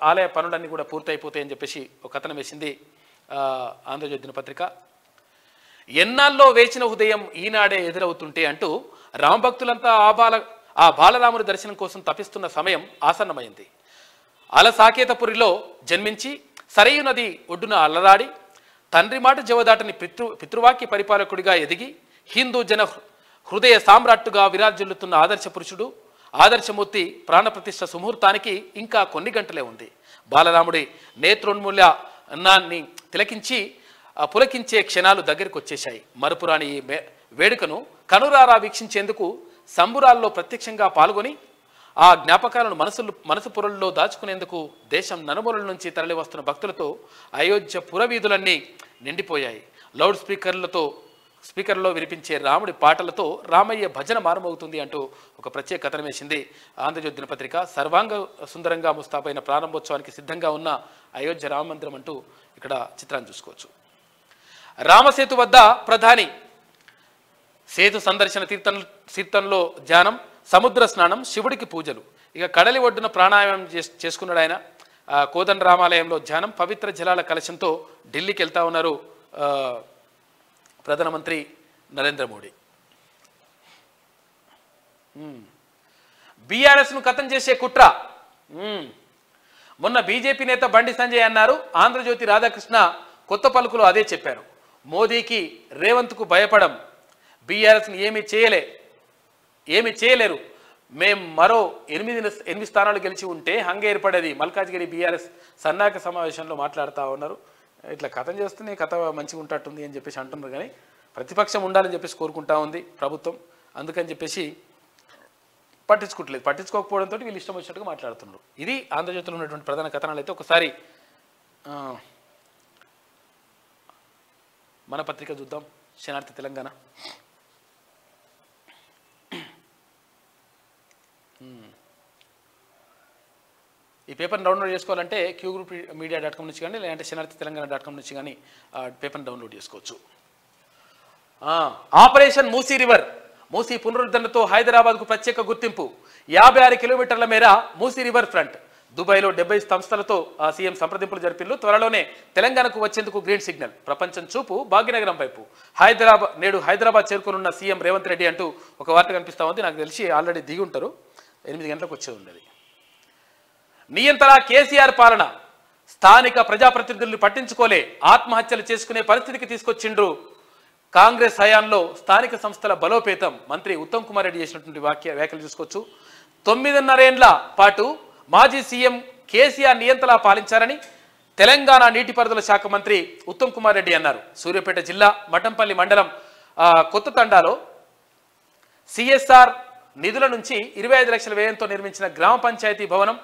A: ఆలయ పనులన్నీ కూడా పూర్తి అయిపోతాయని చెప్పేసి ఒక కథనం వేసింది ఆంధ్రజ్యోతి దినపత్రిక. ఎన్నాల్లో వేచిన ఉదయం ఈనాడే ఎదురవుతుంటే అంటూ రామభక్తులంతా ఆ బాలరాముడి దర్శనం కోసం తపిస్తున్న సమయం ఆసన్నమైంది. అలసాకేతపురిలో జన్మించి సరయు నది ఒడ్డున అల్లరాడి తండ్రి మాట జవదాటని పితృవాక్య పరిపాలకుడిగా ఎదిగి హిందూ జన హృదయ సామ్రాట్టుగా విరాజిల్లుతున్న ఆదర్శ పురుషుడు, ఆదర్శమూర్తి ప్రాణప్రతిష్ఠ సుముహూర్తానికి ఇంకా కొన్ని గంటలే ఉంది. బాలరాముడి నేత్రోన్మూల్యాన్ని పులకించే క్షణాలు దగ్గరికి వచ్చేశాయి. మరుపురాని ఈ వేడుకను కనురారా వీక్షించేందుకు సంబురాల్లో ప్రత్యక్షంగా పాల్గొని ఆ జ్ఞాపకాలను మనసు పొరల్లో దాచుకునేందుకు దేశం నలుమూలల నుంచి తరలి వస్తున్న భక్తులతో అయోధ్య పురవీధులన్నీ నిండిపోయాయి. లౌడ్ స్పీకర్లో వినిపించే రాముడి పాటలతో రామయ్య భజన మారుమవుతుంది అంటూ ఒక ప్రత్యేక కథనం వేసింది ఆంధ్రజ్యోతి దినపత్రిక. సర్వాంగ సుందరంగా ముస్తాబైన ప్రారంభోత్సవానికి సిద్ధంగా ఉన్న అయోధ్య రామ మందిరం అంటూ ఇక్కడ చిత్రాన్ని చూసుకోవచ్చు. రామసేతు వద్ద ప్రధాని సేతు సందర్శన తీర్థంలో ధ్యానం. సముద్ర స్నానం, శివుడికి పూజలు. ఇక కడలి ఒడ్డున ప్రాణాయామం చేసుకున్నాడు ఆయన. కోదండ రామాలయంలో ధ్యానం, పవిత్ర జలాల కలశంతో ఢిల్లీకి వెళ్తా ఉన్నారు ప్రధానమంత్రి నరేంద్ర మోడీ. బీఆర్ఎస్ను ఖతం చేసే కుట్ర. మొన్న బీజేపీ నేత బండి సంజయ్ అన్నారు, ఆంధ్రజ్యోతి రాధాకృష్ణ కొత్త పలుకులో అదే చెప్పారు. మోదీకి రేవంత్కు భయపడం, బీఆర్ఎస్ని ఏమీ చేయలేరు, మేము మరో 8 స్థానాలు గెలిచి ఉంటే హంగ ఏర్పడేది. మల్కాజ్గిరి బీఆర్ఎస్ సన్నాహక సమావేశంలో మాట్లాడుతూ ఉన్నారు. ఇట్లా కథం చేస్తూనే కథ మంచిగా ఉంటట్టుంది అని చెప్పేసి అంటున్నారు. కానీ ప్రతిపక్షం ఉండాలని చెప్పేసి కోరుకుంటా ఉంది ప్రభుత్వం. అందుకని చెప్పేసి పట్టించుకోకపోవడంతో వీళ్ళు ఇష్టం వచ్చినట్టుగా మాట్లాడుతున్నారు. ఇది ఆంధ్రజ్యోతిలో ఉన్నటువంటి ప్రధాన కథనాలు. అయితే ఒకసారి మన పత్రిక చూద్దాం, శనార్థి తెలంగాణ. ఈ పేపర్ని డౌన్లోడ్ చేసుకోవాలంటే qgroupmedia.com నుంచి కానీ, లేదంటే శనార్థితెలంగాణ.com నుంచి కానీ పేపర్ని డౌన్లోడ్ చేసుకోవచ్చు. ఆపరేషన్ మూసీ రివర్, మూసీ పునరుద్ధరణతో హైదరాబాద్కు ప్రత్యేక గుర్తింపు. 56 కిలోమీటర్ల మేర మూసీ రివర్ ఫ్రంట్. దుబాయ్లో 70 సంస్థలతో సీఎం సంప్రదింపులు జరిపిల్లు. త్వరలోనే తెలంగాణకు వచ్చేందుకు గ్రీన్ సిగ్నల్. ప్రపంచం చూపు భాగ్యనగరం వైపు. నేడు హైదరాబాద్ చేరుకోనున్న సీఎం రేవంత్ రెడ్డి అంటూ ఒక వార్త కనిపిస్తూ ఉంది. నాకు తెలిసి ఆల్రెడీ దిగి ఉంటారు, 8 గంటలకు వచ్చేది ఉండేది. నియంత్రణ కేసీఆర్ పాలన, స్థానిక ప్రజాప్రతినిధులు పట్టించుకోలే, ఆత్మహత్యలు చేసుకునే పరిస్థితికి తీసుకొచ్చిండ్రు. కాంగ్రెస్ హయాంలో స్థానిక సంస్థల బలోపేతం. మంత్రి ఉత్తమ్ కుమార్ రెడ్డి చేసినటువంటి వ్యాఖ్యలు చూసుకోవచ్చు. 9.5 ఏళ్ల పాటు మాజీ సీఎం కేసీఆర్ నియంత్రణ పాలించారని తెలంగాణ నీటిపారుదల శాఖ మంత్రి ఉత్తమ్ కుమార్ రెడ్డి అన్నారు. సూర్యాపేట జిల్లా మఠంపల్లి మండలం కొత్త తండాలో సిఎస్ఆర్ నిధుల నుంచి 25 లక్షల వ్యయంతో నిర్మించిన గ్రామ పంచాయతీ భవనం,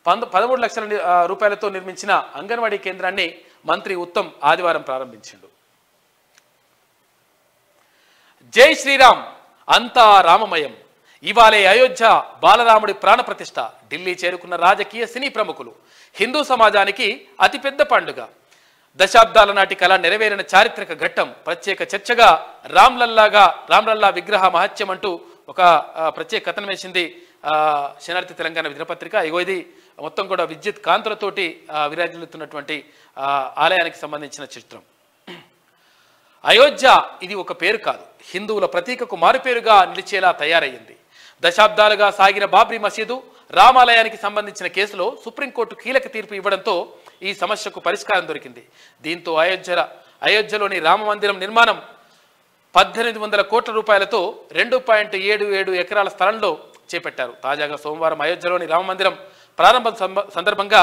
A: 13 లక్షల రూపాయలతో నిర్మించిన అంగన్వాడీ కేంద్రాన్ని మంత్రి ఉత్తమ్ ఆదివారం ప్రారంభించిండు. జై శ్రీరామ్, అంతా రామమయం. ఇవాళే అయోధ్య బాలరాముడి ప్రాణప్రతిష్ఠ. ఢిల్లీ చేరుకున్న రాజకీయ సినీ ప్రముఖులు. హిందూ సమాజానికి అతిపెద్ద పండుగ. దశాబ్దాల నాటి కళ నెరవేరిన చారిత్రక ఘట్టం. ప్రత్యేక చర్చగా రామ్లల్లా విగ్రహ మహత్యం అంటూ ఒక ప్రత్యేక కథనం వేసింది శనార్థి తెలంగాణ దినపత్రిక. ఇగో ఇది మొత్తం కూడా విద్యుత్ కాంతులతోటి విరాజిల్లుతున్నటువంటి ఆలయానికి సంబంధించిన చిత్రం. అయోధ్య ఇది ఒక పేరు కాదు, హిందువుల ప్రతీకకు మారుపేరుగా నిలిచేలా తయారయ్యింది. దశాబ్దాలుగా సాగిన బాబ్రీ మసీదు, రామాలయానికి సంబంధించిన కేసులో సుప్రీంకోర్టు కీలక తీర్పు ఇవ్వడంతో ఈ సమస్యకు పరిష్కారం దొరికింది. దీంతో అయోధ్యలోని రామ మందిరం నిర్మాణం 1800 కోట్ల రూపాయలతో 2.77 ఎకరాల స్థలంలో చేపట్టారు. తాజాగా సోమవారం అయోధ్యలోని రామ మందిరం ప్రారంభం సందర్భంగా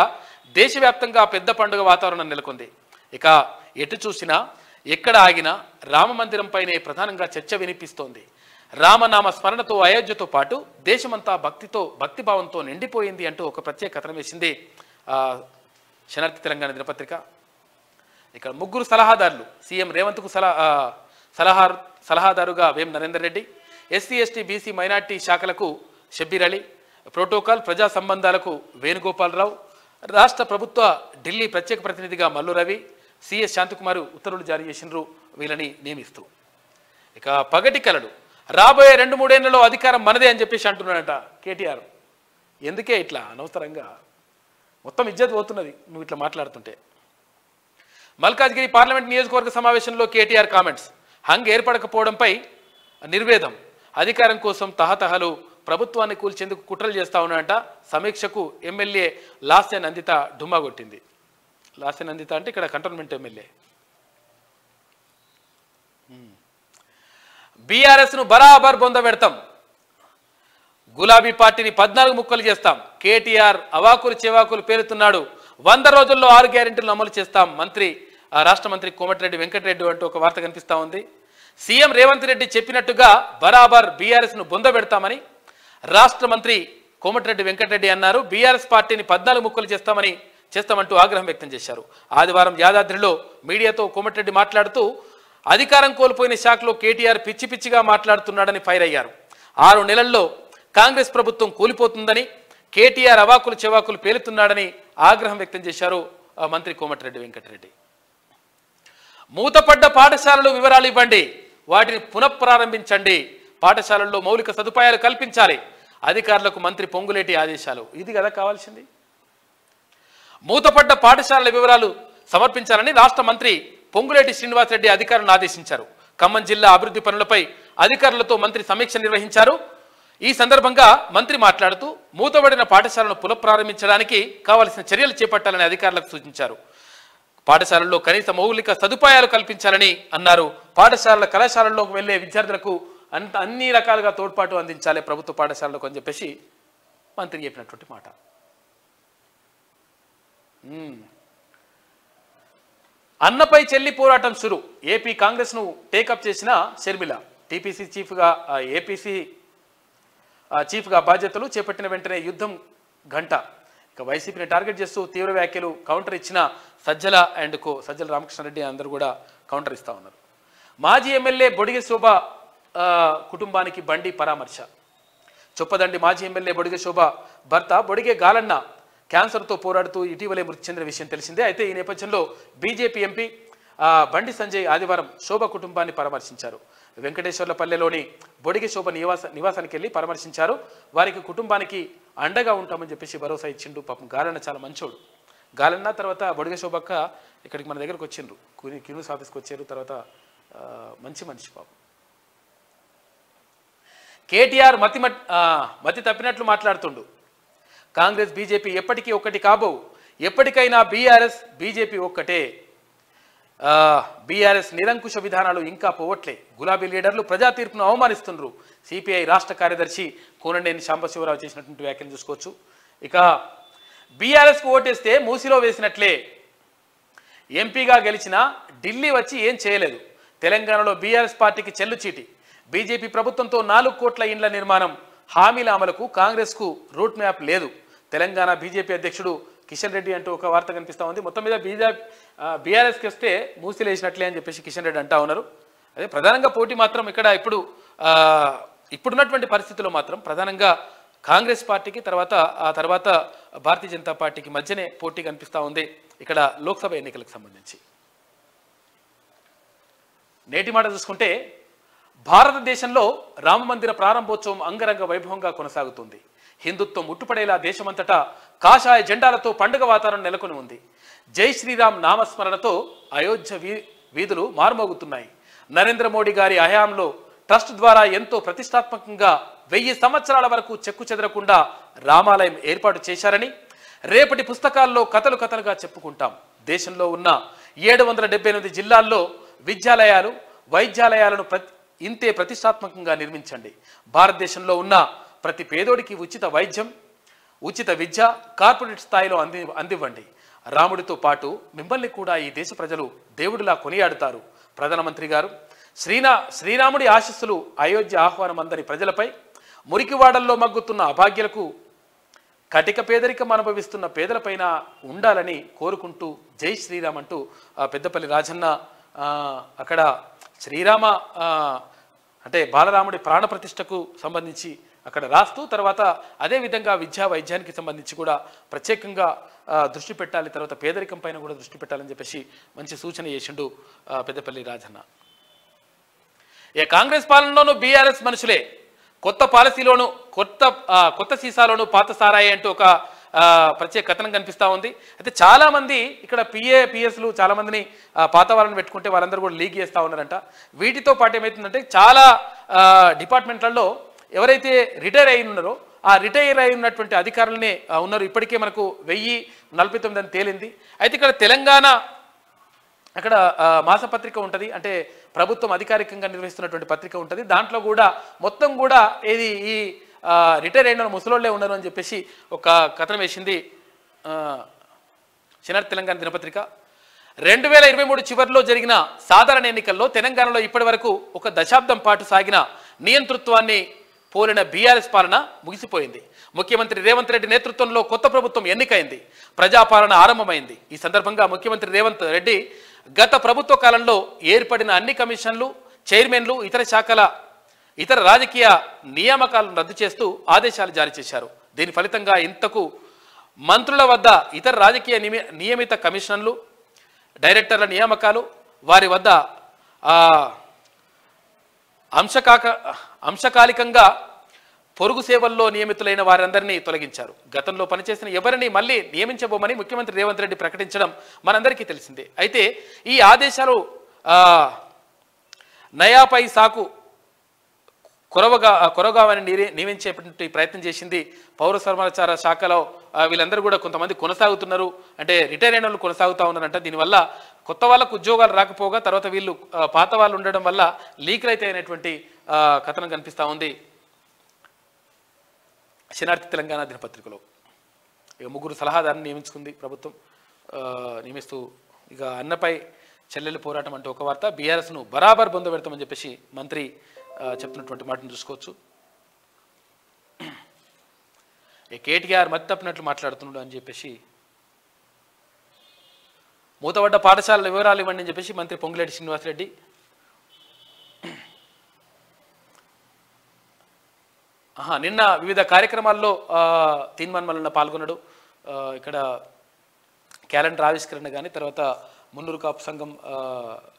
A: దేశవ్యాప్తంగా పెద్ద పండుగ వాతావరణం నెలకొంది. ఇక ఎటు చూసినా ఎక్కడ ఆగినా రామ మందిరంపైనే ప్రధానంగా చర్చ వినిపిస్తోంది. రామనామ స్మరణతో అయోధ్యతో పాటు దేశమంతా భక్తిభావంతో నిండిపోయింది అంటూ ఒక ప్రత్యేక కథనం వేసింది శనార్థి తెలంగాణ దినపత్రిక. ఇక్కడ 3 సలహాదారులు. సీఎం రేవంత్కు సలహాదారుగా Vem Narender Reddy, SC ST BC minority శాఖలకు షబ్బీర్ అలీ, ప్రోటోకాల్ ప్రజా సంబంధాలకు వేణుగోపాలరావు, రాష్ట్ర ప్రభుత్వ ఢిల్లీ ప్రత్యేక ప్రతినిధిగా మల్లు రవి, సిఎస్ శాంతికుమార్ ఉత్తర్వులు జారీ చేసినారు వీళ్ళని నియమిస్తూ. ఇక పగటి కలడు, రాబోయే 2-3 ఏళ్లలో అధికారం మనదే అని చెప్పేసి అంటున్నాడట కేటీఆర్. ఎందుకే ఇట్లా అనవసరంగా మొత్తం ఇజ్జత్ పోతున్నది నువ్వు ఇట్లా మాట్లాడుతుంటే. మల్కాజ్గిరి పార్లమెంట్ నియోజకవర్గ సమావేశంలో కేటీఆర్ కామెంట్స్. హంగ్ ఏర్పడకపోవడంపై నిర్వేదం. అధికారం కోసం తహతహలు, ప్రభుత్వాన్ని కూల్చేందుకు కుట్రలు చేస్తా ఉన్నాడంట. సమీక్షకు ఎమ్మెల్యే లాస్య నందిత డుమ్మా కొట్టింది. లాస్య నందిత అంటే ఇక్కడ కంటోన్మెంట్ ఎమ్మెల్యే. బీఆర్ఎస్ను బరాబర్ బొందబెడతాం, గులాబీ పార్టీని 14 ముక్కలు చేస్తాం. కేటీఆర్ అవాకులు చెవాకులు పేరుతున్నాడు. 100 రోజుల్లో 6 గ్యారెంటీలను అమలు చేస్తాం. రాష్ట్ర మంత్రి కోమటిరెడ్డి వెంకటరెడ్డి అంటూ ఒక వార్త కనిపిస్తూ ఉంది. సీఎం రేవంత్ రెడ్డి చెప్పినట్టుగా బరాబర్ బీఆర్ఎస్ను బొందబెడతామని రాష్ట్ర మంత్రి కోమటిరెడ్డి వెంకటరెడ్డి అన్నారు. బీఆర్ఎస్ పార్టీని 14 ముక్కలు చేస్తామంటూ ఆగ్రహం వ్యక్తం చేశారు. ఆదివారం యాదాద్రిలో మీడియాతో కోమటిరెడ్డి మాట్లాడుతూ అధికారం కోల్పోయిన శాఖలో కేటీఆర్ పిచ్చి పిచ్చిగా మాట్లాడుతున్నాడని ఫైర్ అయ్యారు. 6 నెలల్లో కాంగ్రెస్ ప్రభుత్వం కూలిపోతుందని, కేటీఆర్ అవాకులు చెవాకులు పేలుతున్నాడని ఆగ్రహం వ్యక్తం చేశారు మంత్రి కోమటిరెడ్డి వెంకటరెడ్డి. మూతపడ్డ పాఠశాలలు వివరాలు ఇవ్వండి, వాటిని పునఃప్రారంభించండి, పాఠశాలల్లో మౌలిక సదుపాయాలు కల్పించాలి, అధికారులకు మంత్రి పొంగులేటి ఆదేశాలు. ఇది కదా కావాల్సింది. మూతపడ్డ పాఠశాలల వివరాలు సమర్పించాలని రాష్ట్ర మంత్రి పొంగులేటి శ్రీనివాసరెడ్డి అధికారులను ఆదేశించారు. ఖమ్మం జిల్లా అభివృద్ధి పనులపై అధికారులతో మంత్రి సమీక్ష నిర్వహించారు. ఈ సందర్భంగా మంత్రి మాట్లాడుతూ మూతబడిన పాఠశాలను పునఃప్రారంభించడానికి కావలసిన చర్యలు చేపట్టాలని అధికారులకు సూచించారు. పాఠశాలల్లో కనీస మౌలిక సదుపాయాలు కల్పించాలని అన్నారు. పాఠశాలల కళాశాలల్లోకి వెళ్లే విద్యార్థులకు అన్ని రకాలుగా తోడ్పాటు అందించాలి ప్రభుత్వ పాఠశాలలకు అని చెప్పేసి మంత్రి చెప్పినటువంటి మాట. అన్నపై చెల్లి పోరాటం షురు. ఏపీ కాంగ్రెస్ ను టేకప్ చేసిన షర్మిల టీపీసీ ఏపీసీ చీఫ్గా బాధ్యతలు చేపట్టిన వెంటనే యుద్ధం గంట. ఇక వైసీపీని టార్గెట్ చేస్తూ తీవ్ర వ్యాఖ్యలు కౌంటర్ ఇచ్చిన సజ్జల రామకృష్ణారెడ్డి అందరూ కూడా కౌంటర్ ఇస్తా ఉన్నారు. మాజీ ఎమ్మెల్యే బొడిగె శోభ కుటుంబానికి బండి పరామర్శ. చొప్పదండి మాజీ ఎమ్మెల్యే బొడిగె శోభ భర్త బొడిగె గాలన్న క్యాన్సర్తో పోరాడుతూ ఇటీవలే మృతి చెందిన విషయం తెలిసిందే. అయితే ఈ నేపథ్యంలో బీజేపీ ఎంపీ బండి సంజయ్ ఆదివారం శోభ కుటుంబాన్ని పరామర్శించారు. వెంకటేశ్వర్లపల్లెలోని బొడిగె శోభ నివాసానికి వెళ్ళి పరామర్శించారు. వారికి కుటుంబానికి అండగా ఉంటామని చెప్పేసి భరోసా ఇచ్చిండు. పాపం గాలన్న చాలా మంచోడు. గాలన్న తర్వాత బొడిగె శోభక్క ఇక్కడికి మన దగ్గరకు వచ్చిండ్రు, క్యూనిస్ ఆఫీస్కి వచ్చారు. తర్వాత మంచి మనిషి పాపం. కేటీఆర్ మతి తప్పినట్లు మాట్లాడుతుండు. కాంగ్రెస్ బీజేపీ ఎప్పటికీ ఒక్కటి కాబోవు, ఎప్పటికైనా బీఆర్ఎస్ బీజేపీ ఒక్కటే. బీఆర్ఎస్ నిరంకుశ విధానాలు ఇంకా పోవట్లే. గులాబీ లీడర్లు ప్రజా తీర్పును అవమానిస్తున్నారు. సిపిఐ రాష్ట్ర కార్యదర్శి కోనండేని శాంబశివరావు చేసినటువంటి వ్యాఖ్యలు చూసుకోవచ్చు. ఇక బీఆర్ఎస్కు ఓటేస్తే మూసిలో వేసినట్లే. ఎంపీగా గెలిచిన ఢిల్లీ వచ్చి ఏం చేయలేదు. తెలంగాణలో బీఆర్ఎస్ పార్టీకి చెల్లుచీటి. బీజేపీ ప్రభుత్వంతో 4 కోట్ల ఇండ్ల నిర్మాణం, హామీల అమలుకు కాంగ్రెస్కు రూట్ మ్యాప్ లేదు. తెలంగాణ బీజేపీ అధ్యక్షుడు కిషన్ రెడ్డి అంటూ ఒక వార్త కనిపిస్తూ ఉంది. మొత్తం మీద బీఆర్ఎస్కి వస్తే మూసిలేసినట్లే అని చెప్పేసి కిషన్ రెడ్డి అంటా ఉన్నారు. అదే ప్రధానంగా పోటీ మాత్రం ఇక్కడ ఇప్పుడున్నటువంటి పరిస్థితుల్లో మాత్రం ప్రధానంగా కాంగ్రెస్ పార్టీకి ఆ తర్వాత భారతీయ జనతా పార్టీకి మధ్యనే పోటీ కనిపిస్తూ ఉంది ఇక్కడ లోక్సభ ఎన్నికలకు సంబంధించి. నేటి మాట చూసుకుంటే భారతదేశంలో రామమందిర ప్రారంభోత్సవం అంగరంగ వైభవంగా కొనసాగుతుంది. హిందుత్వం ముట్టుపడేలా దేశమంతటా కాషాయ జెండాలతో పండుగ వాతావరణం నెలకొని ఉంది. జై శ్రీరామ్ నామస్మరణతో అయోధ్య వీధులు మారుమోగుతున్నాయి. నరేంద్ర మోడీ గారి హయాంలో ట్రస్ట్ ద్వారా ఎంతో ప్రతిష్టాత్మకంగా 1000 సంవత్సరాల వరకు చెక్కు చెదరకుండా రామాలయం ఏర్పాటు చేశారని రేపటి పుస్తకాల్లో కథలుగా చెప్పుకుంటాం. దేశంలో ఉన్న 778 జిల్లాల్లో విద్యాలయాలు, వైద్యాలయాలను ఇంతే ప్రతిష్టాత్మకంగా నిర్మించండి. భారతదేశంలో ఉన్న ప్రతి పేదోడికి ఉచిత వైద్యం, ఉచిత విద్య కార్పొరేట్ స్థాయిలో అందివ్వండి. రాముడితో పాటు మిమ్మల్ని కూడా ఈ దేశ ప్రజలు దేవుడిలా కొనియాడుతారు. ప్రధానమంత్రి గారు శ్రీరాముడి ఆశీస్సులు అయోధ్య ఆహ్వానం అందని ప్రజలపై, మురికివాడల్లో మగ్గుతున్న అభాగ్యులకు, కటిక పేదరికం అనుభవిస్తున్న పేదలపైన ఉండాలని కోరుకుంటూ జై శ్రీరామ్ అంటూ పెద్దపల్లి రాజన్న అక్కడ శ్రీరామ అంటే బాలరాముడి ప్రాణప్రతిష్టకు సంబంధించి అక్కడ రాస్తూ తర్వాత అదేవిధంగా విద్యా వైద్యానికి సంబంధించి కూడా ప్రత్యేకంగా దృష్టి పెట్టాలి, తర్వాత పేదరికం పైన కూడా దృష్టి పెట్టాలని చెప్పేసి మంచి సూచన చేసిండు పెద్దపల్లి రాజన్న. కాంగ్రెస్ పాలనలోనూ బీఆర్ఎస్ మనుషులే, కొత్త పాలసీలోను కొత్త సీసాలోను పాత సారాయి అంటూ ఒక ప్రత్యేక కథనం కనిపిస్తూ ఉంది. అయితే చాలామంది ఇక్కడ పిఎస్లు చాలామందిని పాత వాళ్ళని పెట్టుకుంటే వాళ్ళందరూ కూడా లీక్ చేస్తూ ఉన్నారంట. వీటితో పాటు ఏమవుతుందంటే చాలా డిపార్ట్మెంట్లలో ఎవరైతే రిటైర్ అయి ఉన్నారో ఆ రిటైర్ అయి ఉన్నటువంటి అధికారులనే ఉన్నారు. ఇప్పటికే మనకు 1049 అని తేలింది. అయితే ఇక్కడ తెలంగాణ అక్కడ మాసపత్రిక ఉంటుంది, అంటే ప్రభుత్వం అధికారికంగా నిర్వహిస్తున్నటువంటి పత్రిక ఉంటుంది. దాంట్లో కూడా మొత్తం కూడా ఈ రిటైర్ అయిన ముసలోళ్లే ఉన్నారు అని చెప్పేసి ఒక కథనం వేసింది చిన్నారి తెలంగాణ దినపత్రిక. 2023 చివరిలో జరిగిన సాధారణ ఎన్నికల్లో తెలంగాణలో ఇప్పటి వరకు ఒక దశాబ్దం పాటు సాగిన నియంతృత్వాన్ని పోలిన బీఆర్ఎస్ పాలన ముగిసిపోయింది. ముఖ్యమంత్రి రేవంత్ రెడ్డి నేతృత్వంలో కొత్త ప్రభుత్వం ఎన్నికైంది, ప్రజాపాలన ఆరంభమైంది. ఈ సందర్భంగా ముఖ్యమంత్రి రేవంత్ రెడ్డి గత ప్రభుత్వ కాలంలో ఏర్పడిన అన్ని కమిషన్లు, చైర్మన్లు, ఇతర శాఖల ఇతర రాజకీయ నియామకాలను రద్దు చేస్తూ ఆదేశాలు జారీ చేశారు. దీని ఫలితంగా ఇంతకు మంత్రుల వద్ద ఇతర రాజకీయ నియమిత కమిషన్లు, డైరెక్టర్ల నియామకాలు, వారి వద్ద అంశకాలికంగా పొరుగు సేవల్లో నియమితులైన వారందరినీ తొలగించారు. గతంలో పనిచేసిన ఎవరిని మళ్ళీ నియమించబోమని ముఖ్యమంత్రి రేవంత్ రెడ్డి ప్రకటించడం మనందరికీ తెలిసిందే. అయితే ఈ ఆదేశాలు నయాపై సాకు కొరగావని నియమించేటువంటి ప్రయత్నం చేసింది పౌర సమాచార శాఖలో. వీళ్ళందరూ కూడా కొంతమంది కొనసాగుతున్నారు, అంటే రిటైర్ అయిన వాళ్ళు కొనసాగుతూ ఉన్నారంట. దీనివల్ల కొత్త వాళ్ళకు ఉద్యోగాలు రాకపోగా తర్వాత వీళ్ళు పాత వాళ్ళు ఉండడం వల్ల లీకులు అయితే అయినటువంటి కథనం కనిపిస్తూ ఉంది శనార్థి తెలంగాణ దినపత్రికలో. ఇక 3 సలహాదారుని నియమించుకుంది ప్రభుత్వం, నియమిస్తూ ఇక అన్నపై చెల్లెలు పోరాటం అంటే ఒక వార్త. బీఆర్ఎస్ను బరాబర్ బొంద పెడతామని చెప్పేసి మంత్రి చెప్తున్నటువంటి మాటను చూసుకోవచ్చు. కేటీఆర్ మతి తప్పినట్లు మాట్లాడుతున్నాడు అని చెప్పేసి, మూతపడ్డ పాఠశాలల వివరాలు ఇవ్వండి అని చెప్పేసి మంత్రి పొంగులేటి శ్రీనివాసరెడ్డి. నిన్న వివిధ కార్యక్రమాల్లో తీన్మాన్ పాల్గొన్నాడు. ఇక్కడ క్యాలెండర్ ఆవిష్కరణ కానీ, తర్వాత మున్నూరు కాపు సంఘం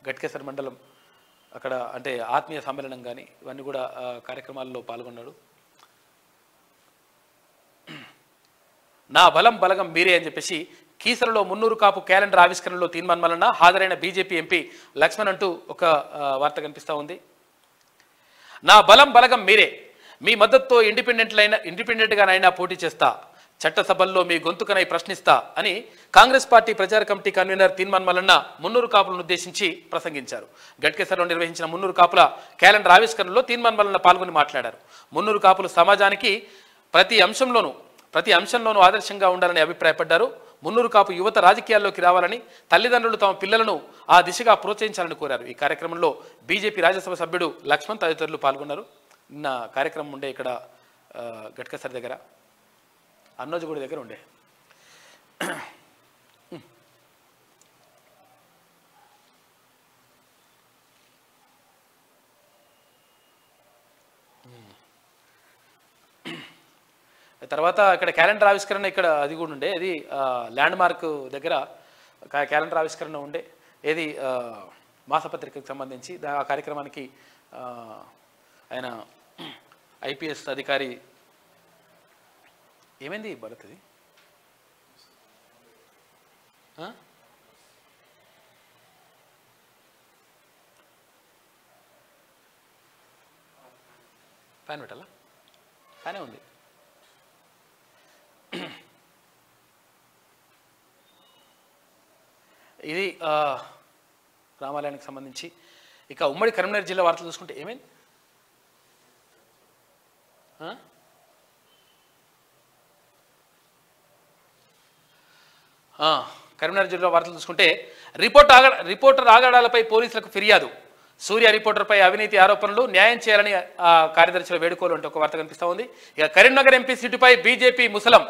A: గట్కేసర్ మండలం అక్కడ అంటే ఆత్మీయ సమ్మేళనం కానీ ఇవన్నీ కూడా కార్యక్రమాల్లో పాల్గొన్నాడు. నా బలం బలగం మీరే అని చెప్పేసి కీసరలో మున్నూరు కాపు క్యాలెండర్ ఆవిష్కరణలో తీన్మాన్ మల్లన్న హాజరైన బీజేపీ ఎంపీ లక్ష్మణ్ అంటూ ఒక వార్త కనిపిస్తూ ఉంది. నా బలం బలగం మీరే, మీ మద్దతుతో ఇండిపెండెంట్గానైనా పోటీ చేస్తా, చట్టసభల్లో మీ గొంతుకనై ప్రశ్నిస్తా అని కాంగ్రెస్ పార్టీ ప్రచార కమిటీ కన్వీనర్ తీన్మాన్ మల్లన్న మున్నూరు కాపులను ఉద్దేశించి ప్రసంగించారు. గట్కేసర్లో నిర్వహించిన మున్నూరు కాపుల క్యాలెండర్ ఆవిష్కరణలో తీన్మాన్ మల్లన్న పాల్గొని మాట్లాడారు. మున్నూరు కాపులు సమాజానికి ప్రతి అంశంలోనూ ఆదర్శంగా ఉండాలని అభిప్రాయపడ్డారు. మున్నూరు కాపు యువత రాజకీయాల్లోకి రావాలని, తల్లిదండ్రులు తమ పిల్లలను ఆ దిశగా ప్రోత్సహించాలని కోరారు. ఈ కార్యక్రమంలో బీజేపీ రాజ్యసభ సభ్యుడు లక్ష్మణ్ తదితరులు పాల్గొన్నారు. నిన్న కార్యక్రమం ఉండే ఇక్కడ గట్కేసర్ దగ్గర, అన్నోజుగూడి దగ్గర ఉండే. తర్వాత ఇక్కడ క్యాలెండర్ ఆవిష్కరణ ఇక్కడ అది కూడా ఉండే, అది ల్యాండ్ మార్క్ దగ్గర క్యాలెండర్ ఆవిష్కరణ ఉండే, ఏది మాసపత్రికకు సంబంధించి. ఆ కార్యక్రమానికి ఆయన ఐపీఎస్ అధికారి ఏమైంది భరత్ అది ఫ్యాన్ పెట్టాలా? ఫ్యానే ఉంది. ఇది రామాలయానికి సంబంధించి. ఇక ఉమ్మడి కరీంనగర్ జిల్లా వార్తలు చూసుకుంటే ఏమైంది, కరీంనగర్ జిల్లా వార్తలు చూసుకుంటే రిపోర్టర్ ఆగడాలపై పోలీసులకు ఫిర్యాదు. సూర్య రిపోర్టర్పై అవినీతి ఆరోపణలు, న్యాయం చేయాలని కార్యదర్శుల వేడుకోలు అంటే ఒక వార్త కనిపిస్తూ ఉంది. ఇక కరీంనగర్ ఎంపీ సీటుపై బీజేపీ ముసలం,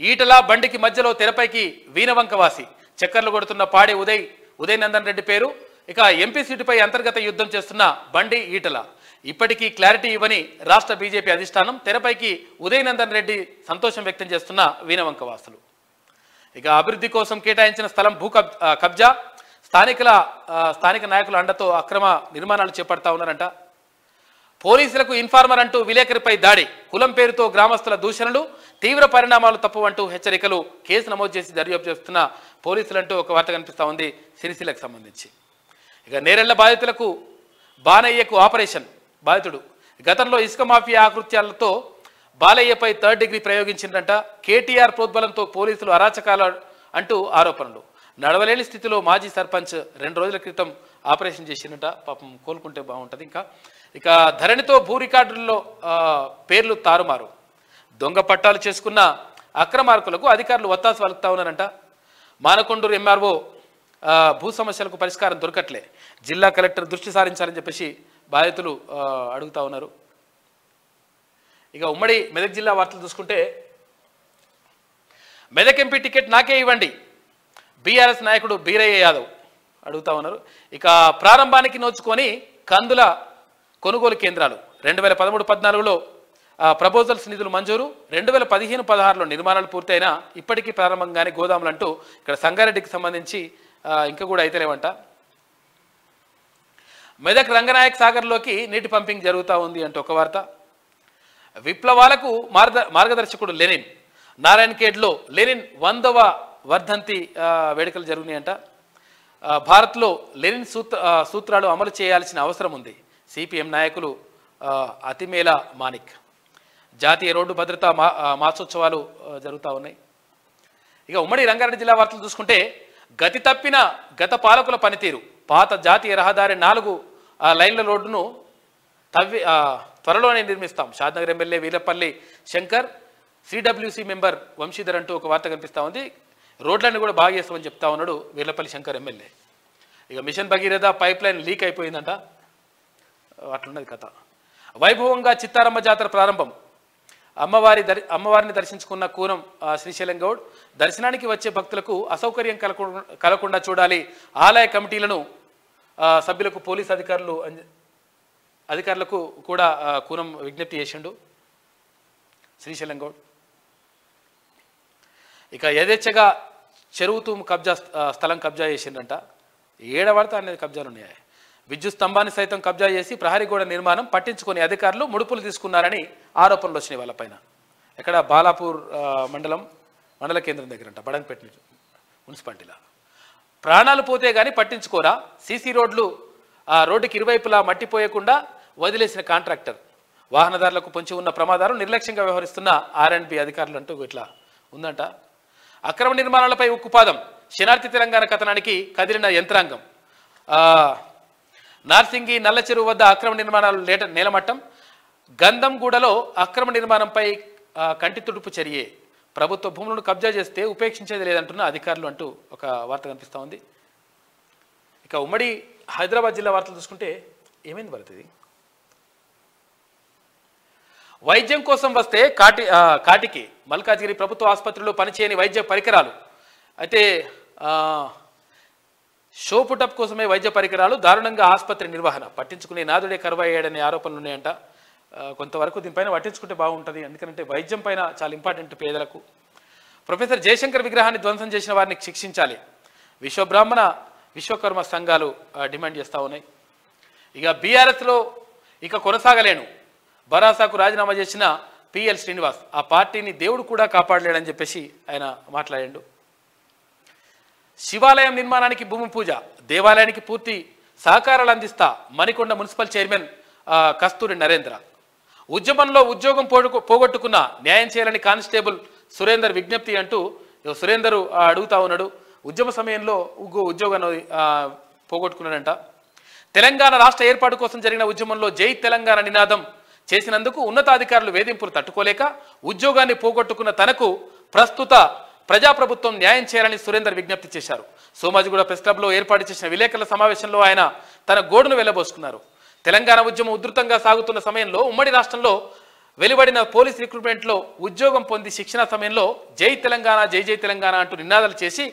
A: ఈటల బండికి మధ్యలో తెరపైకి వీణవంకవాసి, చక్కర్లు కొడుతున్న పాడే ఉదయ్ నందన్ రెడ్డి పేరు. ఇక ఎంపీ సీటుపై అంతర్గత యుద్ధం చేస్తున్న బండి ఈటల, ఇప్పటికీ క్లారిటీ ఇవ్వని రాష్ట్ర బీజేపీ అధిష్టానం, తెరపైకి ఉదయ్ నందన్ రెడ్డి సంతోషం వ్యక్తం చేస్తున్న వీణవంకవాసులు. ఇక అభివృద్ధి కోసం కేటాయించిన స్థలం కబ్జా, స్థానిక నాయకుల అండతో అక్రమ నిర్మాణాలు చేపడతా ఉన్నారంట. పోలీసులకు ఇన్ఫార్మర్ అంటూ విలేకరిపై దాడి, కులం పేరుతో గ్రామస్తుల దూషణలు, తీవ్ర పరిణామాలు తప్పవంటూ హెచ్చరికలు, కేసు నమోదు చేసి దర్యాప్తు చేస్తున్న పోలీసులంటూ ఒక వార్త కనిపిస్తూ ఉంది సిరిసిల్లకు సంబంధించి. ఇక నేరెళ్ల బాధితులకు బాలయ్యకు ఆపరేషన్, బాధితుడు గతంలో ఇసుక మాఫియా ఆకృత్యాలతో బాలయ్యపై 3rd డిగ్రీ ప్రయోగించిందంట. కేటీఆర్ ప్రోద్బలంతో పోలీసులు అరాచకాలు అంటూ ఆరోపణలు. నడవలేని స్థితిలో మాజీ సర్పంచ్ 2 రోజుల క్రితం ఆపరేషన్ చేసిందట, పాపం కోలుకుంటే బాగుంటుంది. ఇక ధరణితో భూ రికార్డుల్లో పేర్లు తారుమారు, దొంగ పట్టాలు చేసుకున్న అక్రమార్కులకు అధికారులు ఒత్తాసు వలుకుతా ఉన్నారంట. మానకొండూరు ఎంఆర్ఓ భూ సమస్యలకు పరిష్కారం దొరకట్లే, జిల్లా కలెక్టర్ దృష్టి సారించాలని చెప్పేసి బాధితులు అడుగుతా ఉన్నారు. ఇక ఉమ్మడి మెదక్ జిల్లా వార్తలు చూసుకుంటే, మెదక్ ఎంపీ టికెట్ నాకే ఇవ్వండి, బీఆర్ఎస్ నాయకుడు బీరయ్య యాదవ్ అడుగుతా ఉన్నారు. ఇక ప్రారంభానికి నోచుకొని కందుల కొనుగోలు కేంద్రాలు 2013-14లో ప్రపోజల్స్ నిధులు మంజూరు, 2015-16లో నిర్మాణాలు పూర్తయినా ఇప్పటికీ ప్రారంభంగానే గోదాములు అంటూ ఇక్కడ సంగారెడ్డికి సంబంధించి ఇంకా కూడా అయితేలేవంట. మెదక్ రంగనాయక్ సాగర్లోకి నీటి పంపింగ్ జరుగుతూ ఉంది అంటూ ఒక వార్త. విప్లవాలకు మార్గదర్శకుడు లెనిన్. నారాయణఖేడ్లో లెనిన్ 100వ వర్ధంతి వేడుకలు జరిగినాయంట. భారత్లో లెనిన్ సూత్రాలు అమలు చేయాల్సిన అవసరం ఉంది. సిపిఎం నాయకులు అతిమేల మాణిక్. జాతీయ రోడ్డు భద్రతా మాసోత్సవాలు జరుగుతూ ఉన్నాయి. ఇక ఉమ్మడి రంగారెడ్డి జిల్లా వార్తలు చూసుకుంటే గతి తప్పిన గత పాలకుల పనితీరు. పాత జాతీయ రహదారి 4 లైన్ల రోడ్డును త్వరలోనే నిర్మిస్తాం. షాద్నగర్ MLA Veerapalli Shankar, CWC member Vamshidhar అంటూ ఒక వార్త కనిపిస్తూ ఉంది. రోడ్లన్నీ కూడా బాగా చేస్తామని చెప్తా ఉన్నాడు వీరపల్లి శంకర్ ఎమ్మెల్యే. ఇక mission Bhagiratha pipe line leak అయిపోయిందంట. అట్లున్నది కథ. వైభవంగా చిత్తారమ్మ జాతర ప్రారంభం. అమ్మవారిని దర్శించుకున్న కూనం శ్రీశైలం గౌడ్. దర్శనానికి వచ్చే భక్తులకు అసౌకర్యం కలగకుండా చూడాలి. ఆలయ కమిటీలను సభ్యులకు పోలీస్ అధికారులకు కూడా కూనం విజ్ఞప్తి చేసిండు శ్రీశైలం గౌడ్. ఇక యథేచ్ఛగా చెరువు స్థలం కబ్జా చేసిండంట. ఏడవాడితే అనేది కబ్జాలు ఉన్నాయి. విద్యుత్ స్తంభాన్ని సైతం కబ్జా చేసి ప్రహరీ గోడ నిర్మాణం పట్టించుకొని అధికారులు ముడుపులు తీసుకున్నారని ఆరోపణలు వచ్చినాయి వాళ్ళపైన. ఇక్కడ బాలాపూర్ మండల కేంద్రం దగ్గరంట, బడంపేట మున్సిపాలిటీలో. ప్రాణాలు పోతే కానీ పట్టించుకోరా. సీసీ రోడ్లు రోడ్డుకి ఇరువైపులా మట్టిపోయకుండా వదిలేసిన కాంట్రాక్టర్. వాహనదారులకు పొంచి ఉన్న ప్రమాదాలు నిర్లక్ష్యంగా వ్యవహరిస్తున్న R&B అధికారులు అంటూ ఇట్లా ఉందంట. అక్రమ నిర్మాణాలపై ఉక్కుపాదం. శనార్థి తెలంగాణ కథనానికి కదిలిన యంత్రాంగం. నార్సింగి నల్ల చెరువు వద్ద అక్రమ నిర్మాణాలు నేలమట్టం. గంధంగూడలో అక్రమ నిర్మాణంపై కంటి తుడుపు చర్యే. ప్రభుత్వ భూములను కబ్జా చేస్తే ఉపేక్షించేది లేదంటున్న అధికారులు అంటూ ఒక వార్త కనిపిస్తూ ఉంది. ఇక ఉమ్మడి హైదరాబాద్ జిల్లా వార్తలు చూసుకుంటే ఏమైంది పడుతుంది. వైద్యం కోసం వస్తే కాటికి మల్కాజ్గిరి ప్రభుత్వ ఆసుపత్రిలో పనిచేయని వైద్య పరికరాలు. అయితే షో పుటప్ కోసమే వైద్య పరికరాలు, దారుణంగా ఆసుపత్రి నిర్వహణ. పట్టించుకునే నాదుడే కరువయ్యాడనే ఆరోపణలు ఉన్నాయంట. కొంతవరకు దీనిపైన పట్టించుకుంటే బాగుంటుంది. ఎందుకంటే వైద్యం పైన చాలా ఇంపార్టెంట్ పేదలకు. ప్రొఫెసర్ జయశంకర్ విగ్రహాన్ని ధ్వంసం చేసిన వారిని శిక్షించాలి. విశ్వబ్రాహ్మణ విశ్వకర్మ సంఘాలు డిమాండ్ చేస్తూ ఉన్నాయి. ఇక బీఆర్ఎస్లో ఇక కొనసాగలేను. భరాసాకు రాజీనామా చేసిన PL శ్రీనివాస్. ఆ పార్టీని దేవుడు కూడా కాపాడలేడని చెప్పేసి ఆయన మాట్లాడాడు. శివాలయం నిర్మాణానికి భూమి పూజ. దేవాలయానికి పూర్తి సహకారాలు అందిస్తా. మణికొండ మున్సిపల్ చైర్మన్ కస్తూరి నరేంద్ర. ఉద్యమంలో ఉద్యోగం పోగొట్టుకున్న న్యాయం చేయాలని కానిస్టేబుల్ సురేందర్ విజ్ఞప్తి అంటూ సురేందర్ అడుగుతా ఉన్నాడు. ఉద్యమ సమయంలో ఉద్యోగాన్ని పోగొట్టుకున్నాడంట. తెలంగాణ రాష్ట్ర ఏర్పాటు కోసం జరిగిన ఉద్యమంలో జై తెలంగాణ నినాదం చేసినందుకు ఉన్నతాధికారులు వేధింపులు తట్టుకోలేక ఉద్యోగాన్ని పోగొట్టుకున్న తనకు ప్రస్తుత ప్రజాప్రభుత్వం న్యాయం చేయాలని సురేందర్ విజ్ఞప్తి చేశారు. సోమాజిగూడ ప్రెస్ క్లబ్లో ఏర్పాటు చేసిన విలేకరుల సమావేశంలో ఆయన తన గోడును వెళ్లబోసుకున్నారు. తెలంగాణ ఉద్యమం ఉధృతంగా సాగుతున్న సమయంలో ఉమ్మడి రాష్ట్రంలో వెలువడిన పోలీస్ రిక్రూట్మెంట్లో ఉద్యోగం పొంది శిక్షణ సమయంలో జై తెలంగాణ జై జై తెలంగాణ అంటూ నినాదాలు చేసి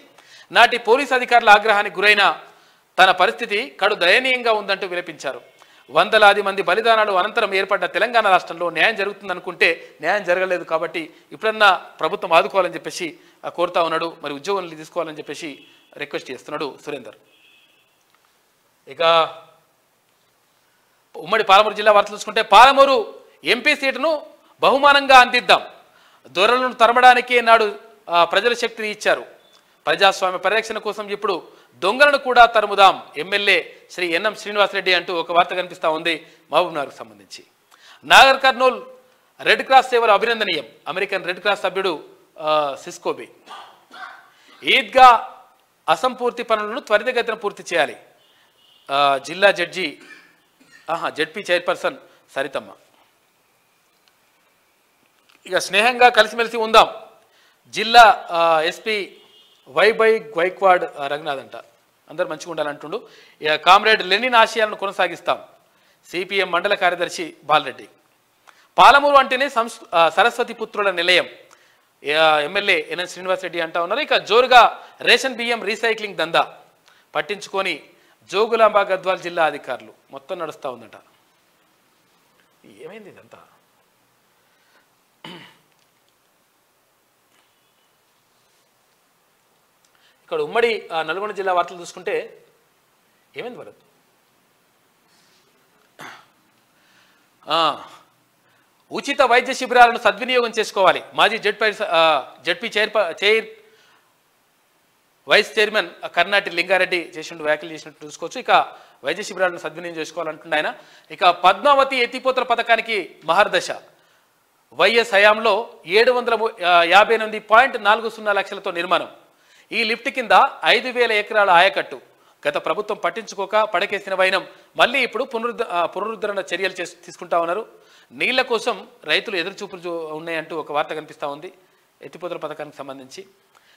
A: నాటి పోలీస్ అధికారుల ఆగ్రహానికి గురైన తన పరిస్థితి కడు దయనీయంగా ఉందంటూ విలపించారు. వందలాది మంది బలిదానాలు అనంతరం ఏర్పడ్డ తెలంగాణ రాష్ట్రంలో న్యాయం జరుగుతుందనుకుంటే న్యాయం జరగలేదు. కాబట్టి ఇప్పుడన్నా ప్రభుత్వం ఆదుకోవాలని చెప్పేసి కోరుతా ఉన్నాడు. మరి ఉద్యోగాలు తీసుకోవాలని చెప్పేసి రిక్వెస్ట్ చేస్తున్నాడు సురేందర్. ఇక ఉమ్మడి పాలమూరు జిల్లా వార్తలు చూసుకుంటే పాలమూరు ఎంపీ సీటును బహుమానంగా అందిద్దాం. దొరలను తరమడానికే నాడు ప్రజల శక్తిని ఇచ్చారు. ప్రజాస్వామ్య పరిరక్షణ కోసం ఇప్పుడు దొంగలను కూడా తరుముదాం. ఎమ్మెల్యే శ్రీ NM శ్రీనివాసరెడ్డి అంటూ ఒక వార్త కనిపిస్తూ ఉంది మహబూబ్నగర్కు సంబంధించి. నాగర్ కర్నూల్ రెడ్ క్రాస్ సేవలు అభినందనీయం. అమెరికన్ రెడ్ క్రాస్ సభ్యుడు సిస్కోబీ. ఈద్గా అసంపూర్తి పనులను త్వరితగతిన పూర్తి చేయాలి. జిల్లా జడ్పీ చైర్పర్సన్ సరితమ్మ. ఇక స్నేహంగా కలిసిమెలిసి ఉందాం. జిల్లా SP వైబై గైక్వాడ్ రఘునాథ్ అంట. అందరు మంచిగా ఉండాలంటుండు. ఇక కామ్రేడ్ లెనిన్ ఆశయాలను కొనసాగిస్తాం. CPM మండల కార్యదర్శి బాలరెడ్డి. పాలమూరు అంటేనే సరస్వతి పుత్రుల నిలయం. ఎమ్మెల్యే NM శ్రీనివాసరెడ్డి అంటా ఉన్నారు. ఇక జోరుగా రేషన్ బియ్యం రీసైక్లింగ్ దందా పట్టించుకొని జోగులాంబ గద్వాల్ జిల్లా అధికారులు. మొత్తం నడుస్తూ ఉందట. ఏమైంది ఇదంతా? ఇక్కడ ఉమ్మడి నల్గొండ జిల్లా వార్తలు చూసుకుంటే ఏమైంది భరత్? ఉచిత వైద్య శిబిరాలను సద్వినియోగం చేసుకోవాలి. మాజీ ZP vice chairman Karnati Lingareddy వ్యాఖ్యలు చేసినట్టు చూసుకోవచ్చు. ఇక వైద్య శిబిరాలను సద్వినియోగం చేసుకోవాలంటున్న ఆయన. ఇక పద్మావతి ఎత్తిపోతల పథకానికి మహర్దశ. వైఎస్ హయాంలో 758.40 లక్షలతో నిర్మాణం. ఈ లిఫ్ట్ కింద 5,000 ఎకరాల ఆయకట్టు. గత ప్రభుత్వం పట్టించుకోక పడకేసిన వైనం మళ్ళీ ఇప్పుడు పునరుద్ధరణ చర్యలు తీసుకుంటా ఉన్నారు. నీళ్ల కోసం రైతులు ఎదురుచూపులు ఉన్నాయంటూ ఒక వార్త కనిపిస్తూ ఉంది ఎత్తిపోతల పథకానికి సంబంధించి.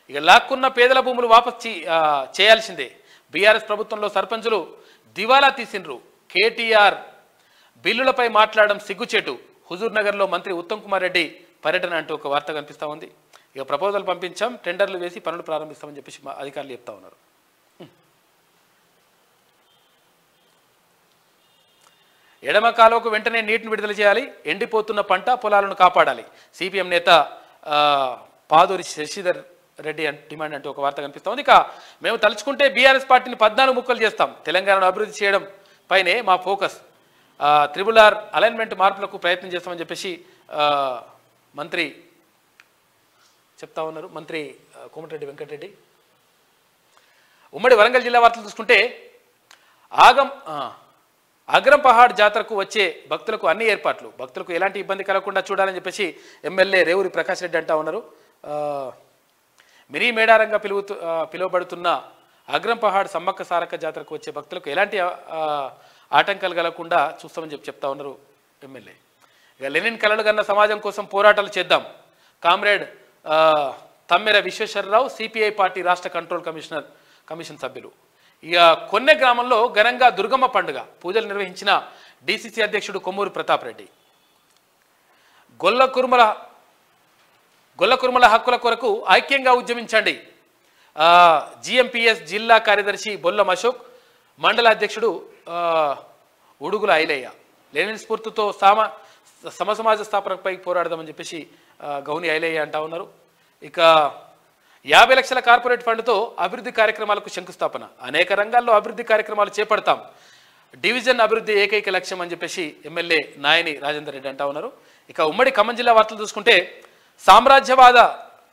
A: ఇక లాక్కున్న పేదల భూములు వాపస్ చేయాల్సిందే. బీఆర్ఎస్ ప్రభుత్వంలో సర్పంచులు దివాలా తీసిండ్రు. కేటీఆర్ బిల్లులపై మాట్లాడడం సిగ్గుచేటు. హుజూర్ నగర్లో మంత్రి ఉత్తమ్ కుమార్ రెడ్డి పర్యటన అంటూ ఒక వార్త కనిపిస్తూ ఉంది. ఇక ప్రపోజల్ పంపించాం, టెండర్లు వేసి పనులు ప్రారంభిస్తామని చెప్పేసి అధికారులు చెప్తా ఉన్నారు. ఎడమ కాలువకు వెంటనే నీటిని విడుదల చేయాలి. ఎండిపోతున్న పంట పొలాలను కాపాడాలి. సిపిఎం నేత పాదూరి శశిధర్ రెడ్డి డిమాండ్ అంటూ ఒక వార్త కనిపిస్తోంది. ఇక మేము తలుచుకుంటే బీఆర్ఎస్ పార్టీని 14 ముక్కలు చేస్తాం. తెలంగాణను అభివృద్ధి చేయడం పైనే మా ఫోకస్. త్రిబుల్ అలైన్మెంట్ మార్పులకు ప్రయత్నం చేస్తామని చెప్పేసి మంత్రి చెప్తా ఉన్నారు. మంత్రి కోమటిరెడ్డి వెంకటరెడ్డి. ఉమ్మడి వరంగల్ జిల్లా వార్తలు చూసుకుంటే అగ్రం పహాడ్ జాతరకు వచ్చే భక్తులకు అన్ని ఏర్పాట్లు. భక్తులకు ఎలాంటి ఇబ్బంది కలగకుండా చూడాలని చెప్పేసి ఎమ్మెల్యే రేవూరి ప్రకాష్ రెడ్డి అంటా ఉన్నారు. మినీ మేడారంగా పిలువబడుతున్న అగ్రం పహాడ్ సమ్మక్క సారక్క జాతరకు వచ్చే భక్తులకు ఎలాంటి ఆటంకాలు కలగకుండా చూస్తామని చెప్తా ఉన్నారు ఎమ్మెల్యే. ఇక లెనిన్ కలలు కన్న సమాజం కోసం పోరాటాలు చేద్దాం. Comrade Tammera Visweswara Rao CPI party రాష్ట్ర కంట్రోల్ కమిషన్ సభ్యులు. ఇక కొన్నె గ్రామంలో ఘనంగా దుర్గమ్మ పండుగ పూజలు నిర్వహించిన డిసిసి అధ్యక్షుడు కొమ్మూరి ప్రతాప్ రెడ్డి. గొల్ల కురుమల హక్కుల కొరకు ఐక్యంగా ఉద్యమించండి. జిఎంపిఎస్ జిల్లా కార్యదర్శి బొల్లం అశోక్, మండల అధ్యక్షుడు ఉడుగుల ఐలయ్య. లెనిన్ స్ఫూర్తితో సమసమాజ స్థాపనపై పోరాడదామని చెప్పేసి గౌని ఐలయ్య అంటా ఉన్నారు. ఇక 50 లక్షల కార్పొరేట్ ఫండ్తో అభివృద్ధి కార్యక్రమాలకు శంకుస్థాపన. అనేక రంగాల్లో అభివృద్ధి కార్యక్రమాలు చేపడతాం. డివిజన్ అభివృద్ధి ఏకైక లక్ష్యం అని చెప్పేసి ఎమ్మెల్యే నాయని రాజేందర్ రెడ్డి అంటా ఉన్నారు. ఇక ఉమ్మడి ఖమ్మం జిల్లా వార్తలు చూసుకుంటే సామ్రాజ్యవాద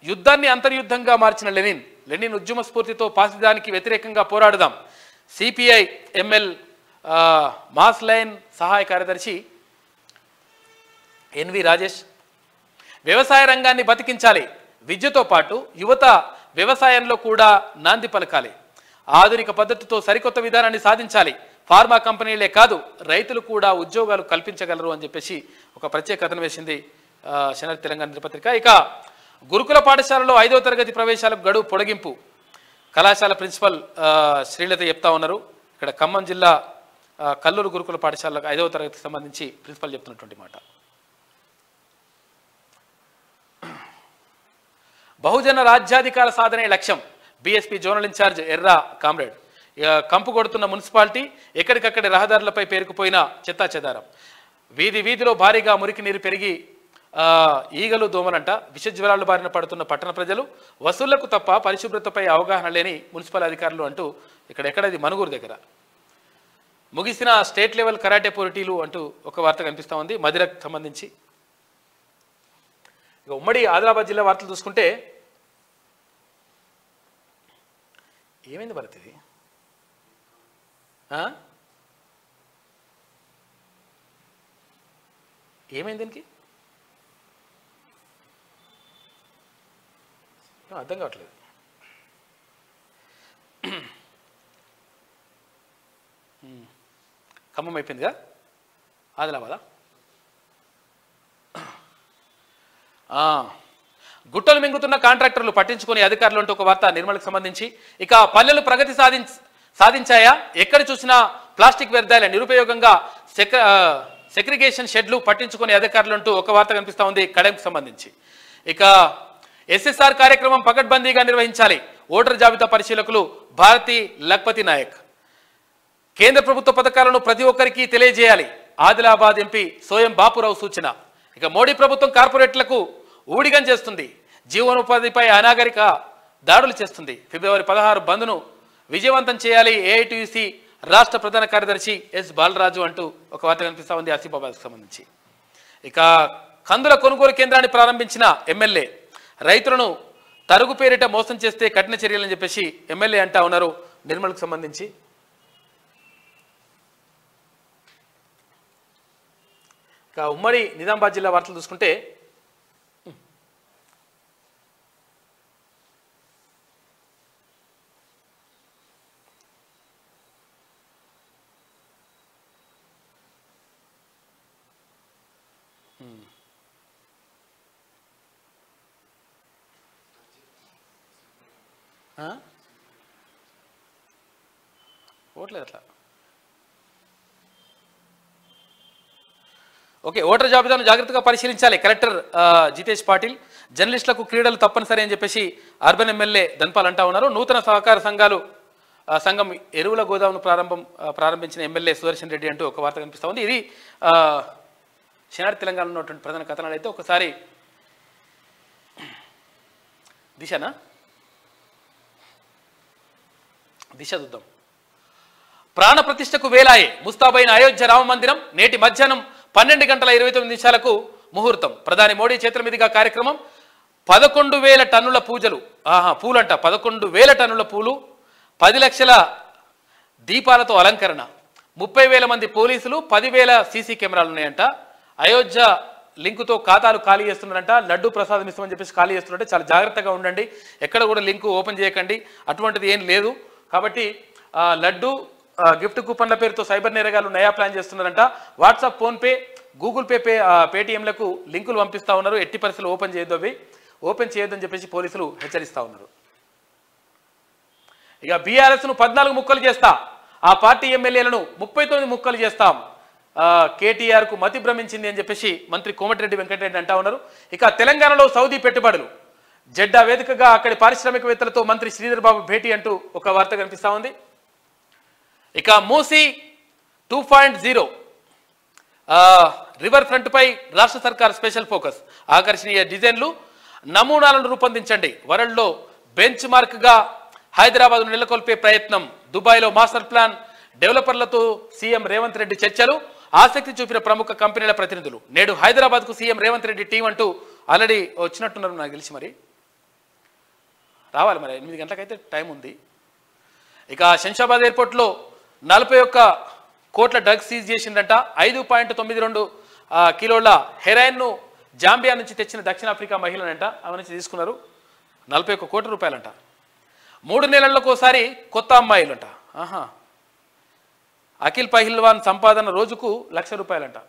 A: యుద్ధాన్ని అంతర్యుద్ధంగా మార్చిన లెనిన్ ఉద్యమ స్ఫూర్తితో పాసిదానికి వ్యతిరేకంగా పోరాడదాం. సిపిఐ ఎంఎల్ మాస్ లైన్ సహాయ కార్యదర్శి ఎన్వి రాజేష్. వ్యవసాయ రంగాన్ని బతికించాలి. విద్యతో పాటు యువత వ్యవసాయంలో కూడా నాంది పలకాలి. ఆధునిక పద్ధతితో సరికొత్త విధానాన్ని సాధించాలి. ఫార్మా కంపెనీలే కాదు రైతులు కూడా ఉద్యోగాలు కల్పించగలరు అని చెప్పేసి ఒక ప్రత్యేక కథనం వేసింది శనివారం తెలంగాణ దినపత్రిక. ఇక గురుకుల పాఠశాలలో 5వ తరగతి ప్రవేశాలకు గడువు పొడిగింపు. కళాశాల ప్రిన్సిపల్ శ్రీలత చెప్తా ఉన్నారు. ఇక్కడ ఖమ్మం జిల్లా కల్లూరు గురుకుల పాఠశాలకు 5వ తరగతికి సంబంధించి ప్రిన్సిపల్ చెప్తున్నటువంటి మాట. బహుజన రాజ్యాధికార సాధనే లక్ష్యం. బీఎస్పీ జోనల్ ఇన్ఛార్జ్ ఎర్రా కామ్రేడ్. కంపు కొడుతున్న మున్సిపాలిటీ, ఎక్కడికక్కడ రహదారులపై పేరుకుపోయిన చెత్తా చెదారం. వీధిలో భారీగా మురికి నీరు పెరిగి ఈగలు దోమలంట. విష జ్వరాలు బారిన పడుతున్న పట్టణ ప్రజలు. వసూళ్లకు తప్ప పరిశుభ్రతపై అవగాహన లేని మున్సిపల్ అధికారులు అంటూ ఎక్కడది మనుగూరు దగ్గర ముగిసిన స్టేట్ లెవెల్ కరాటే పోటీలు అంటూ ఒక వార్త కనిపిస్తూ ఉంది మదిరకు సంబంధించి. ఇక ఉమ్మడి ఆదిలాబాద్ జిల్లా వార్తలు చూసుకుంటే ఏమైంది భరత్ ఇది? ఏమైంది దీనికి? అర్థం కావట్లేదు. ఖమ్మం అయిపోయిందిగా, ఆదిలాబాదా? గుట్టలు మింగుతున్న కాంట్రాక్టర్లు పట్టించుకునే అధికారులు అంటూ ఒక వార్త నిర్మలకు సంబంధించి. ఇక పల్లెలు ప్రగతి సాధించాయా? ఎక్కడ చూసినా ప్లాస్టిక్ వ్యర్థాల నిరుపయోగంగా సెగ్రిగేషన్ షెడ్లు పట్టించుకునే అధికారులు అంటూ ఒక వార్త కనిపిస్తూ ఉంది కడెంకు సంబంధించి. ఇక ఎస్ఎస్ఆర్ కార్యక్రమం పకడ్బందీగా నిర్వహించాలి. ఓటర్ జాబితా పరిశీలకులు భారతి లక్పతి నాయక్. కేంద్ర ప్రభుత్వ పథకాలను ప్రతి ఒక్కరికి తెలియజేయాలి. ఆదిలాబాద్ ఎంపీ సోయం బాపురావు సూచన. ఇక మోడీ ప్రభుత్వం కార్పొరేట్లకు ఊడిగం చేస్తుంది. జీవనోపాధిపై అనాగరిక దాడులు చేస్తుంది. ఫిబ్రవరి 16 బంద్ను విజయవంతం చేయాలి. ఏఐటీయూసీ రాష్ట్ర ప్రధాన కార్యదర్శి ఎస్ బాలరాజు అంటూ ఒక వార్త కనిపిస్తూ ఉంది ఆసిఫాబాద్కు సంబంధించి. ఇక కందుల కొనుగోలు కేంద్రాన్ని ప్రారంభించిన ఎమ్మెల్యే, రైతులను తరుగు పేరిట మోసం చేస్తే కఠిన చర్యలని చెప్పేసి ఎమ్మెల్యే అంటా ఉన్నారు. నిర్మల్కు సంబంధించి ఇక ఉమ్మడి నిజామాబాద్ జిల్లా వార్తలు చూసుకుంటే ఓట్లేదు అట్లా. ఓకే, ఓటర్ జాబితాను జాగ్రత్తగా పరిశీలించాలి. కలెక్టర్ జితేష్ పాటిల్. జర్నలిస్టులకు క్రీడలు తప్పనిసరి అని చెప్పేసి అర్బన్ ఎమ్మెల్యే ధన్పాల్ అంటా ఉన్నారు. నూతన సహకార సంఘం ఎరువుల గోదామును ప్రారంభించిన ఎమ్మెల్యే సుదర్శన్ రెడ్డి అంటూ ఒక వార్త కనిపిస్తూ ఉంది. ఇది శనార్ తెలంగాణలో ఉన్నటువంటి ప్రధాన కథనాలు. అయితే ఒకసారి దిశ చూద్దాం. ప్రాణ ప్రతిష్టకు వేలాయే ముస్తాబైన అయోధ్య రామ మందిరం. నేటి మధ్యాహ్నం 12:29 ముహూర్తం. ప్రధాని మోడీ చేతుల మీదుగా కార్యక్రమం. 11,000 టన్నుల పూలంట. 11,000 టన్నుల పూలు, 10 లక్షల దీపాలతో అలంకరణ, 30,000 మంది పోలీసులు, 10,000 సీసీ కెమెరాలు ఉన్నాయంట. అయోధ్య లింకుతో ఖాతాలు ఖాళీ చేస్తున్నారంట. లడ్డు ప్రసాదం ఇస్తామని చెప్పేసి ఖాళీ చేస్తున్నారంటే చాలా జాగ్రత్తగా ఉండండి. ఎక్కడ కూడా లింకు ఓపెన్ చేయకండి. అటువంటిది ఏం లేదు. కాబట్టి లడ్డు గిఫ్ట్ కూపన్ల పేరుతో సైబర్ నేరగాలు నయా ప్లాన్ చేస్తున్నారంట. వాట్సాప్, ఫోన్పే, గూగుల్ పే, పేటీఎంలకు లింకులు పంపిస్తూ ఉన్నారు. ఎట్టి పరిస్థితులు ఓపెన్ చేయొద్దు, అవి ఓపెన్ చేయొద్దని చెప్పేసి పోలీసులు హెచ్చరిస్తూ ఉన్నారు. ఇక బీఆర్ఎస్ను 14 ముక్కలు చేస్తా, ఆ పార్టీ ఎమ్మెల్యేలను 39 ముక్కలు చేస్తాం. కేటీఆర్కు మతి భ్రమించింది అని చెప్పేసి మంత్రి కోమటిరెడ్డి వెంకటరెడ్డి అంటా ఉన్నారు. ఇక తెలంగాణలో సౌదీ పెట్టుబడులు. జెడ్డా వేదికగా అక్కడి పారిశ్రామికవేత్తలతో మంత్రి శ్రీధర్ బాబు భేటీ అంటూ ఒక వార్త కనిపిస్తూ ఉంది. ఇక మూసీ 2.0 రివర్ ఫ్రంట్ పై రాష్ట్ర సర్కార్ స్పెషల్ ఫోకస్. ఆకర్షణీయ డిజైన్లు, నమూనాలను రూపొందించండి. వరల్డ్లో బెంచ్ మార్క్గా హైదరాబాద్ను నెలకొల్పే ప్రయత్నం. దుబాయ్లో మాస్టర్ ప్లాన్. డెవలపర్లతో సీఎం రేవంత్ రెడ్డి చర్చలు. ఆసక్తి చూపిన ప్రముఖ కంపెనీల ప్రతినిధులు. నేడు హైదరాబాద్కు సీఎం రేవంత్ రెడ్డి టీం అంటూ ఆల్రెడీ వచ్చినట్టున్నారు. నాకు తెలిసి మరి రావాలి, మరి 8 గంటలకైతే టైం ఉంది. ఇక శంషాబాద్ ఎయిర్పోర్ట్లో 41 కోట్ల డ్రగ్స్ సీజ్ చేసిందంట. 5.92 కిలోల హెరాయిన్ను జాంబియా నుంచి తెచ్చిన దక్షిణాఫ్రికా మహిళనంట. ఆమె నుంచి తీసుకున్నారు. 41 కోట్ల రూపాయలంట. 3 నెలలకు ఒకసారి కొత్త అమ్మాయిలంట. అఖిల్ పహిల్వాన్ సంపాదన రోజుకు ₹1,00,000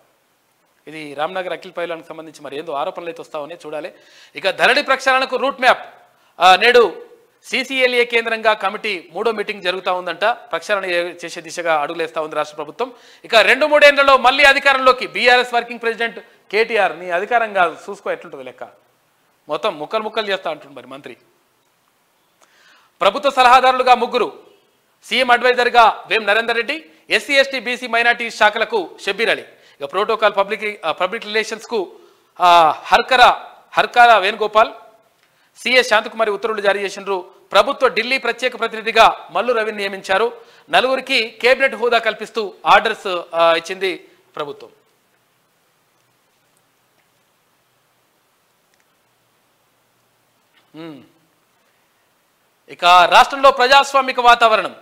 A: ఇది రామ్నగర్ అఖిల్ పహిల్వాన్కి సంబంధించి మరి ఏందో ఆరోపణలు అయితే వస్తామని చూడాలి. ఇక ధరణి ప్రక్షాళనకు రూట్ మ్యాప్. నేడు CCLA కేంద్రంగా కమిటీ 3వ మీటింగ్ జరుగుతూ ఉందంట. ప్రక్షాళన చేసే దిశగా అడుగులేస్తూ ఉంది రాష్ట్ర ప్రభుత్వం. ఇక 2-3 ఏళ్లలో మళ్ళీ అధికారంలోకి బీఆర్ఎస్ వర్కింగ్ ప్రెసిడెంట్ కేటీఆర్. నీ అధికారం కాదు, చూసుకో ఎట్లుంటుంది లెక్క, మొత్తం ముక్కలు చేస్తా అంటుంది మరి మంత్రి. ప్రభుత్వ సలహాదారులుగా 3, సీఎం అడ్వైజర్గా Vem Narender Reddy, SC ST BC minority శాఖలకు షబ్బీర్ అలీ. ఇక ప్రోటోకాల్ పబ్లిక్ రిలేషన్స్కు హర్కారా వేణుగోపాల్, CS శాంతకుమారి ఉత్తర్వులు జారీ చేసినారు. ప్రభుత్వ ఢిల్లీ ప్రత్యేక ప్రతినిధిగా మల్లు రవిని నియమించారు. 4 కేబినెట్ హోదా కల్పిస్తూ ఆర్డర్స్ ఇచ్చింది ప్రభుత్వం. ఇక రాష్ట్రంలో ప్రజాస్వామిక వాతావరణం.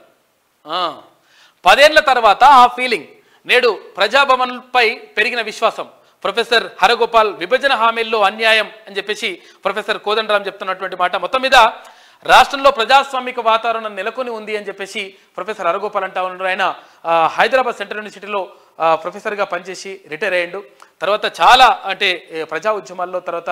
A: 10 ఏళ్ల తర్వాత ఆ ఫీలింగ్. నేడు ప్రజాభవన్పై పెరిగిన విశ్వాసం. ప్రొఫెసర్ హరగోపాల్. విభజన హామీల్లో అన్యాయం అని చెప్పేసి ప్రొఫెసర్ కోదండరాం చెప్తున్నటువంటి మాట. మొత్తం మీద రాష్ట్రంలో ప్రజాస్వామిక వాతావరణం నెలకొని ఉంది అని చెప్పేసి ప్రొఫెసర్ హరగోపాల్ అంటా ఉన్నారు. ఆయన హైదరాబాద్ సెంట్రల్ యూనివర్సిటీలో ప్రొఫెసర్గా పనిచేసి రిటైర్ అయ్యాడు. తర్వాత చాలా అంటే ప్రజా ఉద్యమాల్లో తర్వాత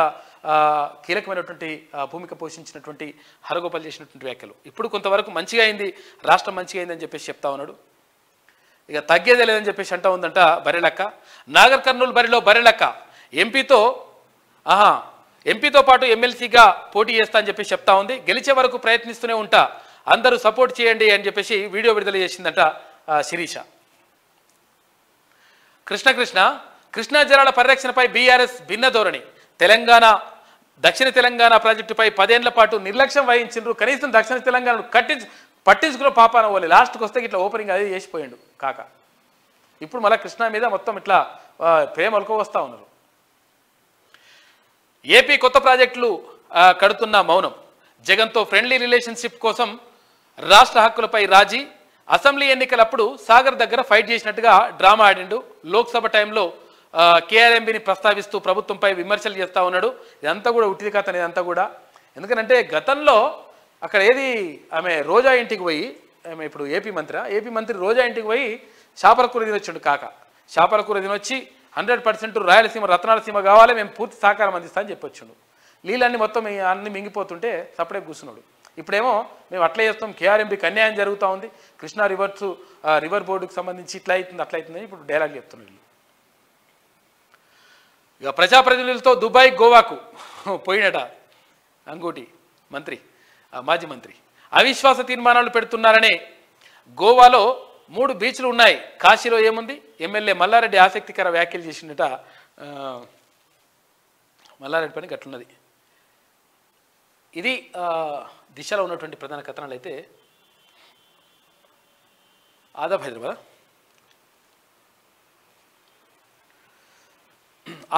A: కీలకమైనటువంటి భూమిక పోషించినటువంటి హరగోపాల్ చేసినటువంటి వ్యాఖ్యలు ఇప్పుడు కొంతవరకు మంచిగా అయింది, రాష్ట్రం మంచిగా అయిందని చెప్పేసి చెప్తా ఉన్నాడు. ఇక తగ్గేదే లేదని చెప్పేసి అంటా ఉందంట బర్రెలక్క. నాగర్ కర్నూలు బరిలో బర్రెలక్క ఎంపీతో పాటు ఎమ్మెల్సీగా పోటీ చేస్తా అని చెప్పేసి చెప్తా ఉంది. గెలిచే వరకు ప్రయత్నిస్తూనే ఉంటా, అందరూ సపోర్ట్ చేయండి అని చెప్పేసి వీడియో విడుదల చేసిందంట శిరీష. కృష్ణా జలాల పరిరక్షణపై బీఆర్ఎస్ భిన్న ధోరణి. దక్షిణ తెలంగాణ ప్రాజెక్టుపై 10 ఏళ్ల పాటు నిర్లక్ష్యం వహించారు. కనీసం దక్షిణ తెలంగాణను పట్టించుకున్న పాపాన పోలే. లాస్ట్కి వస్తే ఇట్లా ఓపెనింగ్ అది చేసిపోయాడు కాక. ఇప్పుడు మళ్ళీ కృష్ణా మీద మొత్తం ఇట్లా ప్రేమ వస్తూ ఉన్నారు. ఏపీ కొత్త ప్రాజెక్టులు కడుతున్న మౌనం, జగన్తో ఫ్రెండ్లీ రిలేషన్షిప్ కోసం రాష్ట్ర హక్కులపై రాజీ, అసెంబ్లీ ఎన్నికలప్పుడు సాగర్ దగ్గర ఫైట్ చేసినట్టుగా డ్రామా ఆడిండు, లోక్సభ టైంలో కేఆర్ఎంబీని ప్రస్తావిస్తూ ప్రభుత్వంపై విమర్శలు చేస్తూ ఉన్నాడు. ఇదంతా కూడా ఉట్టిది కథ ఇదంతా కూడా. ఎందుకంటే గతంలో అక్కడ ఏది ఆమె రోజా ఇంటికి పోయి, ఆమె ఇప్పుడు ఏపీ మంత్రి రోజా ఇంటికి పోయి చేపల కూర తినొచ్చిండు. చేపల కూర తినొచ్చి 100% రాయలసీమ రత్నాలసీమ కావాలి, మేము పూర్తి సహకారం అందిస్తా అని చెప్పొచ్చుండు. నీళ్ళన్నీ మొత్తం అన్ని మింగిపోతుంటే సపరేట్ కూర్చున్నాడు. ఇప్పుడేమో మేము అట్లా చేస్తాం, కేఆర్ఎంబీకి అన్యాయం జరుగుతూ ఉంది, కృష్ణా రివర్ బోర్డుకు సంబంధించి ఇట్లా అవుతుంది అట్లా అవుతుందని ఇప్పుడు డైలాగ్ చెప్తున్నాడు. ఇక ప్రజాప్రతినిధులతో దుబాయ్ గోవాకు పోయినట అంగూటి మాజీ మంత్రి. అవిశ్వాస తీర్మానాలు పెడుతున్నారనే గోవాలో 3 బీచ్లు ఉన్నాయి, కాశీలో ఏముంది? ఎమ్మెల్యే మల్లారెడ్డి ఆసక్తికర వ్యాఖ్యలు చేసిందట. మల్లారెడ్డి పని గట్లున్నది. ఇది దిశలో ఉన్నటువంటి ప్రధాన కథనాలు. అయితే ఆదాబ్ హైదరాబాద్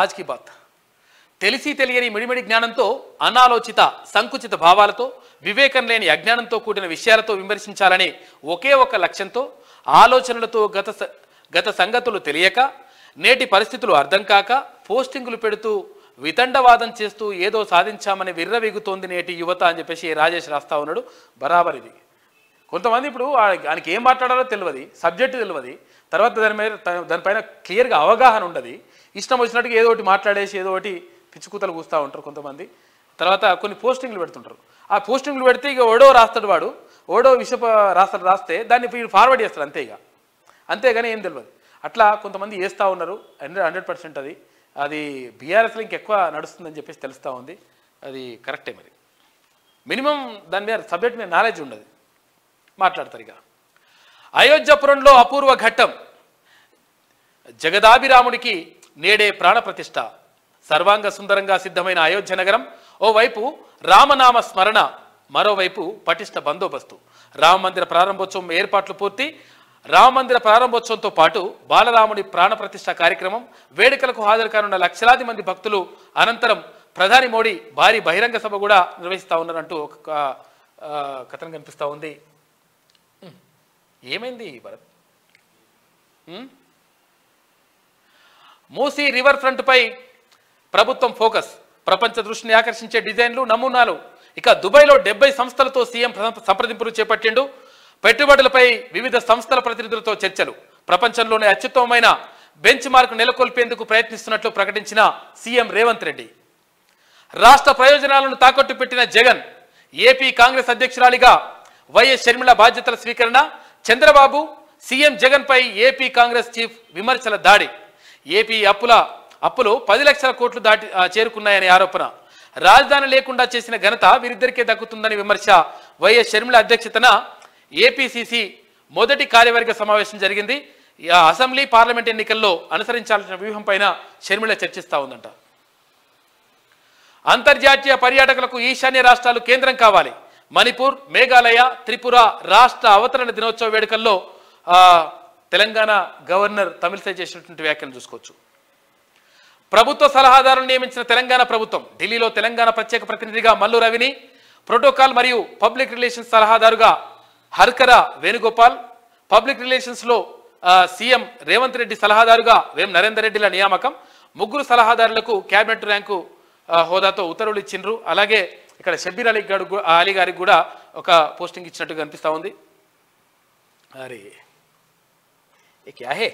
A: ఆజ్ కీ బాత్. తెలిసి తెలియని మిడిమిడి జ్ఞానంతో, అనాలోచిత సంకుచిత భావాలతో, వివేకం లేని అజ్ఞానంతో కూడిన విషయాలతో విమర్శించాలనే ఒకే ఒక లక్ష్యంతో, ఆలోచనలతో గత సంగతులు తెలియక, నేటి పరిస్థితులు అర్థం కాక పోస్టింగులు పెడుతూ వితండవాదం చేస్తూ ఏదో సాధించామని విర్రవీగుతోంది నేటి యువత అని చెప్పేసి రాజేష్ రాస్తా ఉన్నాడు. బరాబర్ ఇది. కొంతమంది ఇప్పుడు ఆయనకి ఏం మాట్లాడాలో తెలియదు, సబ్జెక్టు తెలియదు, తర్వాత దానిపైన క్లియర్గా అవగాహన ఉండదు, ఇష్టం వచ్చినట్టుగా ఏదో ఒకటి మాట్లాడేసి ఏదో ఒకటి పిచ్చుకూతలు కూస్తూ ఉంటారు కొంతమంది. తర్వాత కొన్ని పోస్టింగ్లు పెడుతుంటారు. ఆ పోస్టింగ్లు పెడితే ఇక ఓడో రాస్తాడు, ఓడో రాస్తే దాన్ని ఫార్వర్డ్ చేస్తాడు అంతే. అంతేగాని ఏం తెలియదు. అట్లా కొంతమంది వేస్తూ ఉన్నారు. 100% అది బీఆర్ఎస్లో ఇంకెక్కువ నడుస్తుందని చెప్పేసి తెలుస్తూ ఉంది. అది కరెక్టే. మరి మినిమం దాని మీద సబ్జెక్ట్ మీద నాలెడ్జ్ ఉండదు, మాట్లాడతారు. ఇక అయోధ్యపురంలో అపూర్వ ఘట్టం, జగదాభిరాముడికి నేడే ప్రాణప్రతిష్ఠ. సర్వాంగ సుందరంగా సిద్ధమైన అయోధ్య నగరం ఓవైపు రామనామ స్మరణ, మరోవైపు పటిష్ట బందోబస్తు. రామమందిర ప్రారంభోత్సవం ఏర్పాట్లు పూర్తి. రామమందిర ప్రారంభోత్సవంతో పాటు బాలరాముడి ప్రాణప్రతిష్ఠ కార్యక్రమం, వేడుకలకు హాజరు కానున్న లక్షలాది మంది భక్తులు. అనంతరం ప్రధాని మోడీ భారీ బహిరంగ సభ కూడా నిర్వహిస్తూ ఉన్నారంటూ ఒక కథనం కనిపిస్తూ ఉంది. ఏమైంది భరత్? మూసీ రివర్ ఫ్రంట్ పై ప్రభుత్వం ఫోకస్, ప్రపంచ దృష్టిని ఆకర్షించే డిజైన్లు, నమూనాలు. ఇక దుబాయ్లో 70 సంస్థలతో సీఎం సంప్రదింపులు చేపట్టిండు. పెట్టుబడులపై వివిధ సంస్థల ప్రతినిధులతో చర్చలు. ప్రపంచంలోనే అత్యుత్తమమైన బెంచ్ మార్క్ నెలకొల్పేందుకు ప్రయత్నిస్తున్నట్లు ప్రకటించిన సీఎం రేవంత్ రెడ్డి. రాష్ట్ర ప్రయోజనాలను తాకట్టు పెట్టిన జగన్, ఏపీ కాంగ్రెస్ అధ్యక్షురాలిగా వైఎస్ షర్మిల బాధ్యతల స్వీకరణ. చంద్రబాబు, సీఎం జగన్ పై ఏపీ కాంగ్రెస్ చీఫ్ విమర్శల దాడి. ఏపీ అప్పులు 10 లక్షల కోట్లు చేరుకున్నాయనే ఆరోపణ. రాజధాని లేకుండా చేసిన ఘనత వీరిద్దరికే దక్కుతుందని విమర్శ. వైఎస్ షర్మిల అధ్యక్షతన ఏపీసీసీ మొదటి కార్యవర్గ సమావేశం జరిగింది. అసెంబ్లీ పార్లమెంట్ ఎన్నికల్లో అనుసరించాల్సిన వ్యూహం పైన షర్మిల చర్చిస్తూ ఉందంట. అంతర్జాతీయ పర్యాటకులకు ఈశాన్య రాష్ట్రాలు కేంద్రం కావాలి. మణిపూర్, మేఘాలయ, త్రిపుర రాష్ట్ర అవతరణ దినోత్సవ వేడుకల్లో తెలంగాణ గవర్నర్ తమిళిసై చేసినటువంటి వ్యాఖ్యలు చూసుకోవచ్చు. ప్రభుత్వ సలహాదారులను నియమించిన తెలంగాణ ప్రభుత్వం. ఢిల్లీలో తెలంగాణ ప్రత్యేక ప్రతినిధిగా మల్లు రవిని, ప్రోటోకాల్ మరియు పబ్లిక్ రిలేషన్స్ సలహాదారుగా హర్కర వేణుగోపాల్, పబ్లిక్ రిలేషన్స్లో సీఎం రేవంత్ రెడ్డి సలహాదారుగా వేం నరేందర్ రెడ్డిల నియామకం. 3 సలహాదారులకు క్యాబినెట్ ర్యాంకు హోదాతో ఉత్తర్వులు ఇచ్చిండ్రు. అలాగే ఇక్కడ షబ్బీర్ అలీ గారికి కూడా ఒక పోస్టింగ్ ఇచ్చినట్టుగా అనిపిస్తూ ఉంది. అరే క్యా హే.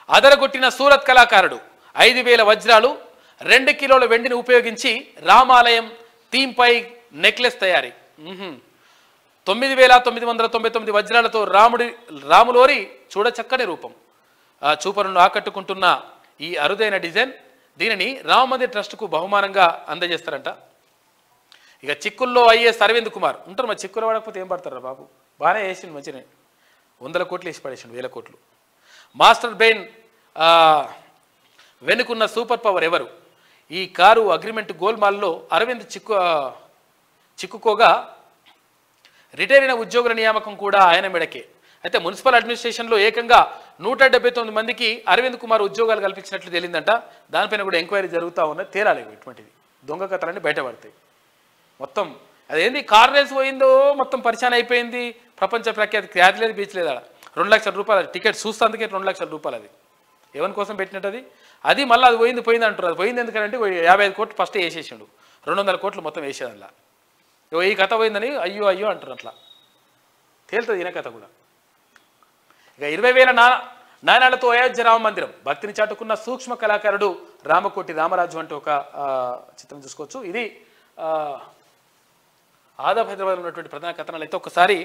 A: అదరగొట్టిన సూరత్ కళాకారుడు. 5,000 వజ్రాలు, 2 కిలోల వెండిని ఉపయోగించి రామాలయం థీమ్పై నెక్లెస్ తయారీ. 9,999 వజ్రాలతో రాములోరి చూడచక్కని రూపం. చూపరులను ఆకట్టుకుంటున్న ఈ అరుదైన డిజైన్, దీనిని రామమందిర్ ట్రస్టుకు బహుమానంగా అందజేస్తారంట. ఇక చిక్కుల్లో ఐఏఎస్ అరవింద్ కుమార్ ఉంటారు. మరి చిక్కులు పడకపోతే ఏం పడతారా బాబు? బాగానే వేసిండు, మంచిగా 100 కోట్లు వేసి పడేసిండు, 1000 కోట్లు. మాస్టర్ బ్రెయిన్ వెనుకున్న సూపర్ పవర్ ఎవరు? ఈ కారు అగ్రిమెంట్ గోల్మాల్లో అరవింద్ చిక్కుకోగా రిటైర్ అయిన ఉద్యోగుల నియామకం కూడా ఆయన మెడకే. అయితే మున్సిపల్ అడ్మినిస్ట్రేషన్లో ఏకంగా 179 మందికి అరవింద్ కుమార్ ఉద్యోగాలు కల్పించినట్లు తేలిందంట. దానిపైన కూడా ఎంక్వైరీ జరుగుతూ ఉన్నది. తేలాలి ఇటువంటిది దొంగ కథలన్నీ బయటపడతాయి. మొత్తం అదేంది కార్ రేస్ పోయిందో మొత్తం పరిచయం అయిపోయింది. ప్రపంచ ప్రఖ్యాతి ఖ్యాతి లేదు, బీచ్ లేదు. 2 లక్షల రూపాయలు టికెట్ చూస్తందుకే 2 లక్షల రూపాయలు. అది ఎవరి కోసం పెట్టినట్టు అది మళ్ళీ అది పోయింది అంటారు. అది పోయింది ఎందుకంటే 55 కోట్లు ఫస్ట్ వేసేసిండు, 200 కోట్లు మొత్తం వేసేదల్లా. ఈ కథ పోయిందని అయ్యో అంటారు. అట్లా తేలుతుంది ఈయన కథ కూడా. ఇక 20,000 నాణ్యాలతో అయోధ్య రామ మందిరం భక్తిని చాటుకున్న సూక్ష్మ కళాకారుడు రామకోటి రామరాజు అంటూ ఒక చిత్రం చూసుకోవచ్చు. ఇది ఆదాబ్ హైదరాబాద్ ఉన్నటువంటి ప్రధాన కథనాలు. అయితే ఒకసారి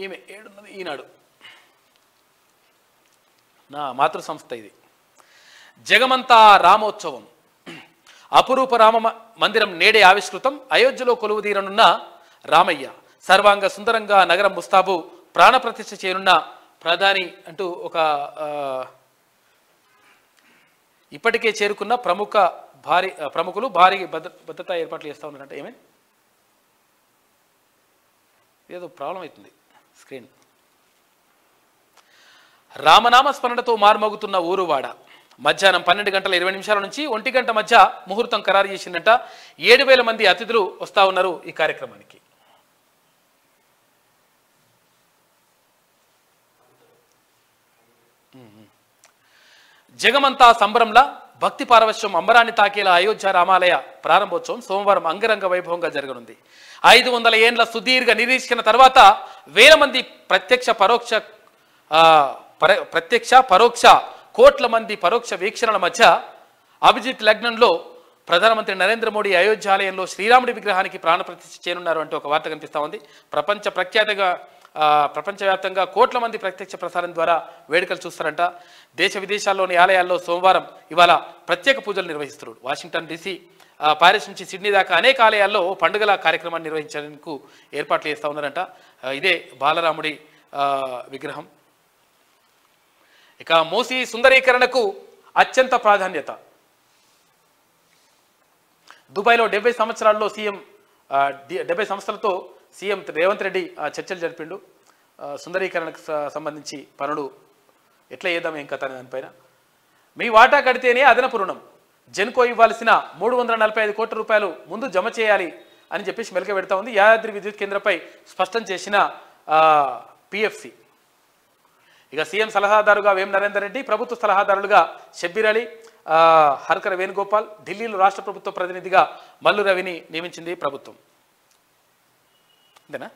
A: ఈమె ఏడున్నది ఈనాడు నా మాతృ సంస్థ. ఇది జగమంతా రామోత్సవం, అపురూప రామ మందిరం నేడే ఆవిష్కృతం. అయోధ్యలో కొలువు తీరనున్న రామయ్య సర్వాంగ సుందరంగా నగరం ముస్తాబు, ప్రాణప్రతిష్ఠ చేయనున్న ప్రధాని అంటూ ఒక ఇప్పటికే చేరుకున్న ప్రముఖులు భారీ భద్రతా ఏర్పాట్లు చేస్తూ ఉన్నారంటే ఏమే ఏదో ప్రాబ్లం అవుతుంది స్క్రీన్. రామనామ స్మరణతో మారుమోగుతున్న ఊరువాడ మధ్యాహ్నం 12 గంటల 20 నిమిషాల నుంచి 1 గంట మధ్య ముహూర్తం ఖరారు చేసిందంట. 7,000 మంది అతిథులు వస్తూ ఉన్నారు ఈ కార్యక్రమానికి. జగమంతా సంబరంలా భక్తి పారవశ్యం అంబరాన్ని తాకేలా అయోధ్య రామాలయ ప్రారంభోత్సవం సోమవారం అంగరంగ వైభవంగా జరగనుంది. 500 ఏండ్ల సుదీర్ఘ నిరీక్షణ తర్వాత 1000 మంది ప్రత్యక్ష పరోక్ష కోట్ల మంది పరోక్ష వీక్షణల మధ్య అభిజిత్ లగ్నంలో ప్రధానమంత్రి నరేంద్ర మోడీ అయోధ్యాలయంలో శ్రీరాముడి విగ్రహానికి ప్రాణప్రతిష్ఠ చేయనున్నారు అంటూ ఒక వార్త కనిపిస్తూ ఉంది. ప్రపంచవ్యాప్తంగా కోట్ల మంది ప్రత్యక్ష ప్రసారం ద్వారా వేడుకలు చూస్తారంట. దేశ విదేశాల్లోని ఆలయాల్లో సోమవారం ఇవాళ ప్రత్యేక పూజలు నిర్వహిస్తున్నారు. వాషింగ్టన్ డీసీ, పారిస్ నుంచి సిడ్నీ దాకా అనేక ఆలయాల్లో పండుగల కార్యక్రమాన్ని నిర్వహించేందుకు ఏర్పాట్లు చేస్తూ ఉన్నారంట. ఇదే బాలరాముడి విగ్రహం. ఇక మూసీ సుందరీకరణకు అత్యంత ప్రాధాన్యత. దుబాయ్లో 70 సంవత్సరాల్లో 70 సంస్థలతో సీఎం రేవంత్ రెడ్డి చర్చలు జరిపిండు. సుందరీకరణకు సంబంధించి పనులు ఎట్లా చేద్దాం ఏం కథ దానిపైన. మీ వాటా కడితేనే అదనపు రుణం, జెన్కో ఇవ్వాల్సిన 345 కోట్ల రూపాయలు ముందు జమ చేయాలి అని చెప్పేసి మెలక పెడతా ఉంది. యాదాద్రి విద్యుత్ కేంద్రంపై స్పష్టం చేసిన పిఎఫ్సి. ఇక సీఎం సలహాదారుగా వేం నరేందర్ రెడ్డి, ప్రభుత్వ సలహాదారులుగా షబ్బీర్ అలీ, హర్కర్ వేణుగోపాల్, ఢిల్లీలో రాష్ట్ర ప్రభుత్వ ప్రతినిధిగా మల్లు రవిని నియమించింది ప్రభుత్వం. అంతేనా?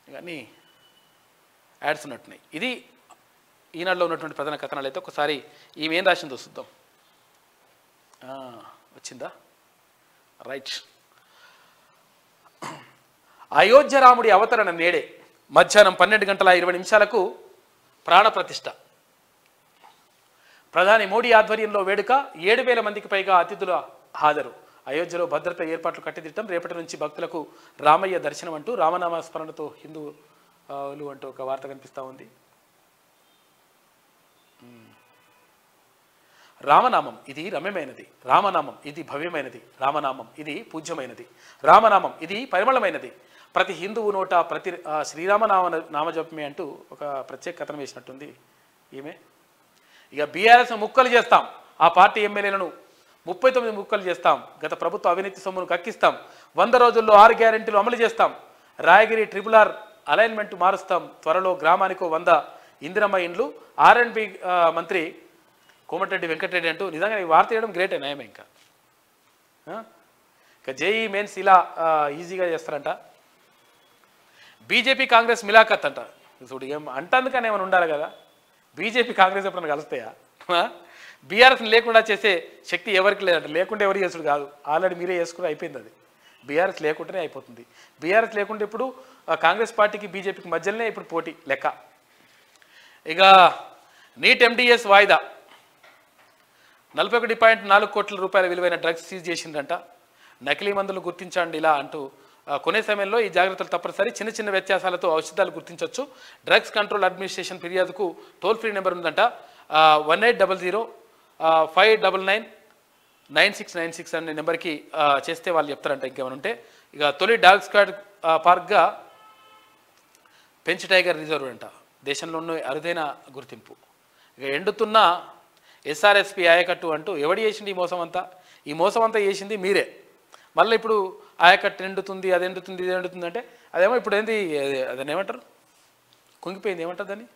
A: ఇవన్నీ యాడ్స్ ఉన్నట్టున్నాయి. ఇది ఈనాడులో ఉన్నటువంటి ప్రధాన కథనాలు. అయితే ఒకసారి ఈమె ఏం రాసిందో చూద్దాం. వచ్చిందా? రైట్. అయోధ్య రాముడి అవతరణ నేడే మధ్యాహ్నం 12 గంటల 20 నిమిషాలకు ప్రాణప్రతిష్ఠ. ప్రధాని మోడీ ఆధ్వర్యంలో వేడుక, 7,000 మందికి పైగా అతిథుల హాజరు. అయోధ్యలో భద్రత ఏర్పాట్లు కట్టిదిట్టం. రేపటి నుంచి భక్తులకు రామయ్య దర్శనం అంటూ రామనామ స్మరణతో హిందువులు అంటూ ఒక వార్త కనిపిస్తూ ఉంది. రామనామం ఇది రమ్యమైనది, రామనామం ఇది భవ్యమైనది, రామనామం ఇది పూజ్యమైనది, రామనామం ఇది పరిమళమైనది, ప్రతి హిందువు నోట ప్రతి నామజపమే అంటూ ఒక ప్రత్యేక కథనం వేసినట్టుంది ఈమె. ఇక బీఆర్ఎస్ ముక్కలు చేస్తాం, ఆ పార్టీ ఎమ్మెల్యేలను 39 ముక్కలు చేస్తాం, గత ప్రభుత్వ అవినీతి సొమ్మును కక్కిస్తాం, 100 రోజుల్లో 6 గ్యారెంటీలు అమలు చేస్తాం, రాయగిరి RRR అలైన్మెంట్ మారుస్తాం, త్వరలో గ్రామానికో 100 ఇందిరమ్మ ఇండ్లు, R&B మంత్రి కోమటిరెడ్డి వెంకటరెడ్డి అంటూ. నిజంగా ఈ వార్త చేయడం గ్రేటే, నయమే. ఇంకా జేఈ మెయిన్స్ ఇలా ఈజీగా చేస్తారంట. బీజేపీ కాంగ్రెస్ మిలాఖత్ అంట. చూడు ఏం అంటందుకని ఏమైనా ఉండాలి కదా. బీజేపీ కాంగ్రెస్ ఎప్పుడన్నా కలుస్తాయా? బీఆర్ఎస్ని లేకుండా చేసే శక్తి ఎవరికి లేదంట. లేకుంటే ఎవరు చేసుడు కాదు, ఆల్రెడీ మీరే చేసుకుని అయిపోయింది. అది బీఆర్ఎస్ లేకుంటేనే అయిపోతుంది. బీఆర్ఎస్ లేకుంటే ఇప్పుడు కాంగ్రెస్ పార్టీకి బీజేపీకి మధ్యలోనే ఇప్పుడు పోటీ లెక్క. ఇక నీట్ ఎండిఎస్ వాయిదా, 41.4 కోట్ల రూపాయల విలువైన డ్రగ్స్ సీజ్ చేసిందంట. నకిలీ మందులు గుర్తించండి ఇలా అంటూ కొనే సమయంలో ఈ జాగ్రత్తలు తప్పనిసరి, చిన్న చిన్న వ్యత్యాసాలతో ఔషధాలు గుర్తించవచ్చు. డ్రగ్స్ కంట్రోల్ అడ్మినిస్ట్రేషన్ ఫిర్యాదుకు టోల్ ఫ్రీ నెంబర్ ఉందంట. 1800-599-9696 అనే నెంబర్కి చేస్తే వాళ్ళు చెప్తారంట ఇంకేమైనా ఉంటే. ఇక తొలి డాగ్ స్క్వాడ్ పార్క్గా పెంచ్ టైగర్ రిజర్వ్ అంట, దేశంలోనే అరుదైన గుర్తింపు. ఇక ఎండుతున్న ఎస్ఆర్ఎస్పి ఆయకట్టు అంటూ ఎవడు చేసింది ఈ మోసం అంతా? ఈ మోసం అంతా చేసింది మీరే. మళ్ళీ ఇప్పుడు ఆయకట్టు ఎండుతుంది, అది ఎండుతుంది, ఇది ఎండుతుంది అంటే అదేమో ఇప్పుడు ఏంది, అదని ఏమంటారు, కుంగిపోయింది, ఏమంటారు దాన్ని,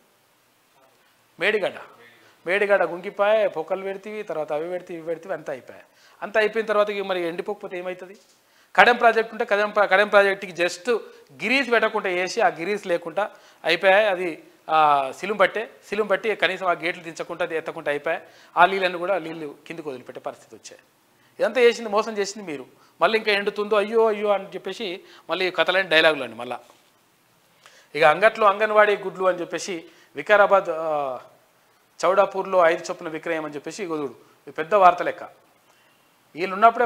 A: మేడిగడ్డ కుంగిపోయి పొక్కలు పెడితేవి, తర్వాత అవి పెడితే ఇవి పెడితే అంతా అయిపోయాయి. అంతా అయిపోయిన తర్వాత మరి ఎండిపోకపోతే ఏమవుతుంది? కడెం ప్రాజెక్ట్ ఉంటే కడెం ప్రాజెక్టుకి జస్ట్ గిరీస్ పెట్టకుండా వేసి ఆ గిరీస్ లేకుండా అయిపోయాయి. అది సిలుం బట్టి కనీసం ఆ గేట్లు దించకుండా అది ఎత్తకుండా అయిపోయాయి. ఆ నీళ్ళు కిందికి వదిలిపెట్టే పరిస్థితి వచ్చాయి. ఇదంతా చేసింది, మోసం చేసింది మీరు. మళ్ళీ ఇంకా ఎండుతుందో అయ్యో అయ్యో అని చెప్పేసి మళ్ళీ కథలేని డైలాగులు అండి. మళ్ళీ ఇక అంగట్లో అంగన్వాడీ గుడ్లు అని చెప్పేసి వికారాబాద్ చౌడాపూర్లో 5 చొప్పున విక్రయం అని చెప్పేసి గొదుడు, ఇది పెద్ద వార్త లెక్క. వీళ్ళు ఉన్నప్పుడే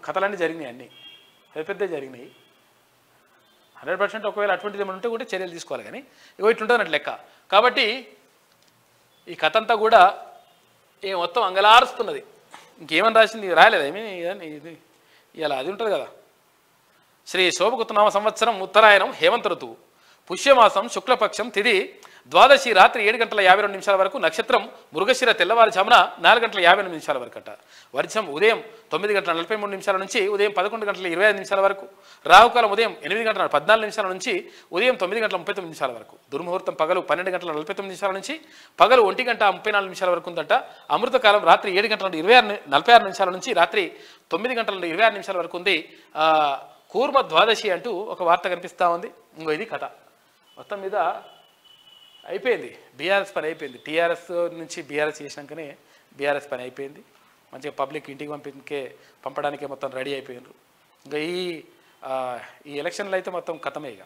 A: కథలన్నీ జరిగినాయి, అన్నీ పెద్ద జరిగినాయి. 100% ఒకవేళ అటువంటిది ఏమైనా ఉంటే కూడా చర్యలు తీసుకోవాలి. కానీ ఇట్లుంటుంది అన్నట్టు లెక్క. కాబట్టి ఈ కథ అంతా కూడా మొత్తం అంగలారుస్తున్నది. ఇంకేమని రాసింది రాయలేదా ఏమీ? ఇది ఇలా అది ఉంటుంది కదా, శ్రీ శోభకృతనామ సంవత్సరం ఉత్తరాయణం హేమంత ఋతువు పుష్యమాసం శుక్లపక్షం తిథి ద్వాదశి రాత్రి 7:52 వరకు, నక్షత్రం మృగశిర తెల్లవారుజామున 4:58 వరకు అట. వర్షం ఉదయం 9:43 నుంచి ఉదయం 11:25 వరకు, రాహుకాలం ఉదయం 8:14 నుంచి ఉదయం 9:39 వరకు, దుర్ముహూర్తం పగలు 12:49 నుంచి పగలు 1:34 వరకు ఉందంట. అమృతకాలం రాత్రి 7:46 నుంచి రాత్రి 9:26 వరకు ఉంది. కూర్మ ద్వాదశి అంటూ ఒక వార్త కనిపిస్తూ ఉంది. ఇంకో ఇది కథ మొత్తం మీద అయిపోయింది. బీఆర్ఎస్ పని అయిపోయింది. టీఆర్ఎస్ నుంచి బీఆర్ఎస్ చేసినాకనే బీఆర్ఎస్ పని అయిపోయింది. మంచిగా పబ్లిక్ ఇంటికి పంపడానికే మొత్తం రెడీ అయిపోయినారు. ఇంకా ఈ ఎలక్షన్లు అయితే మొత్తం కథమే ఇక.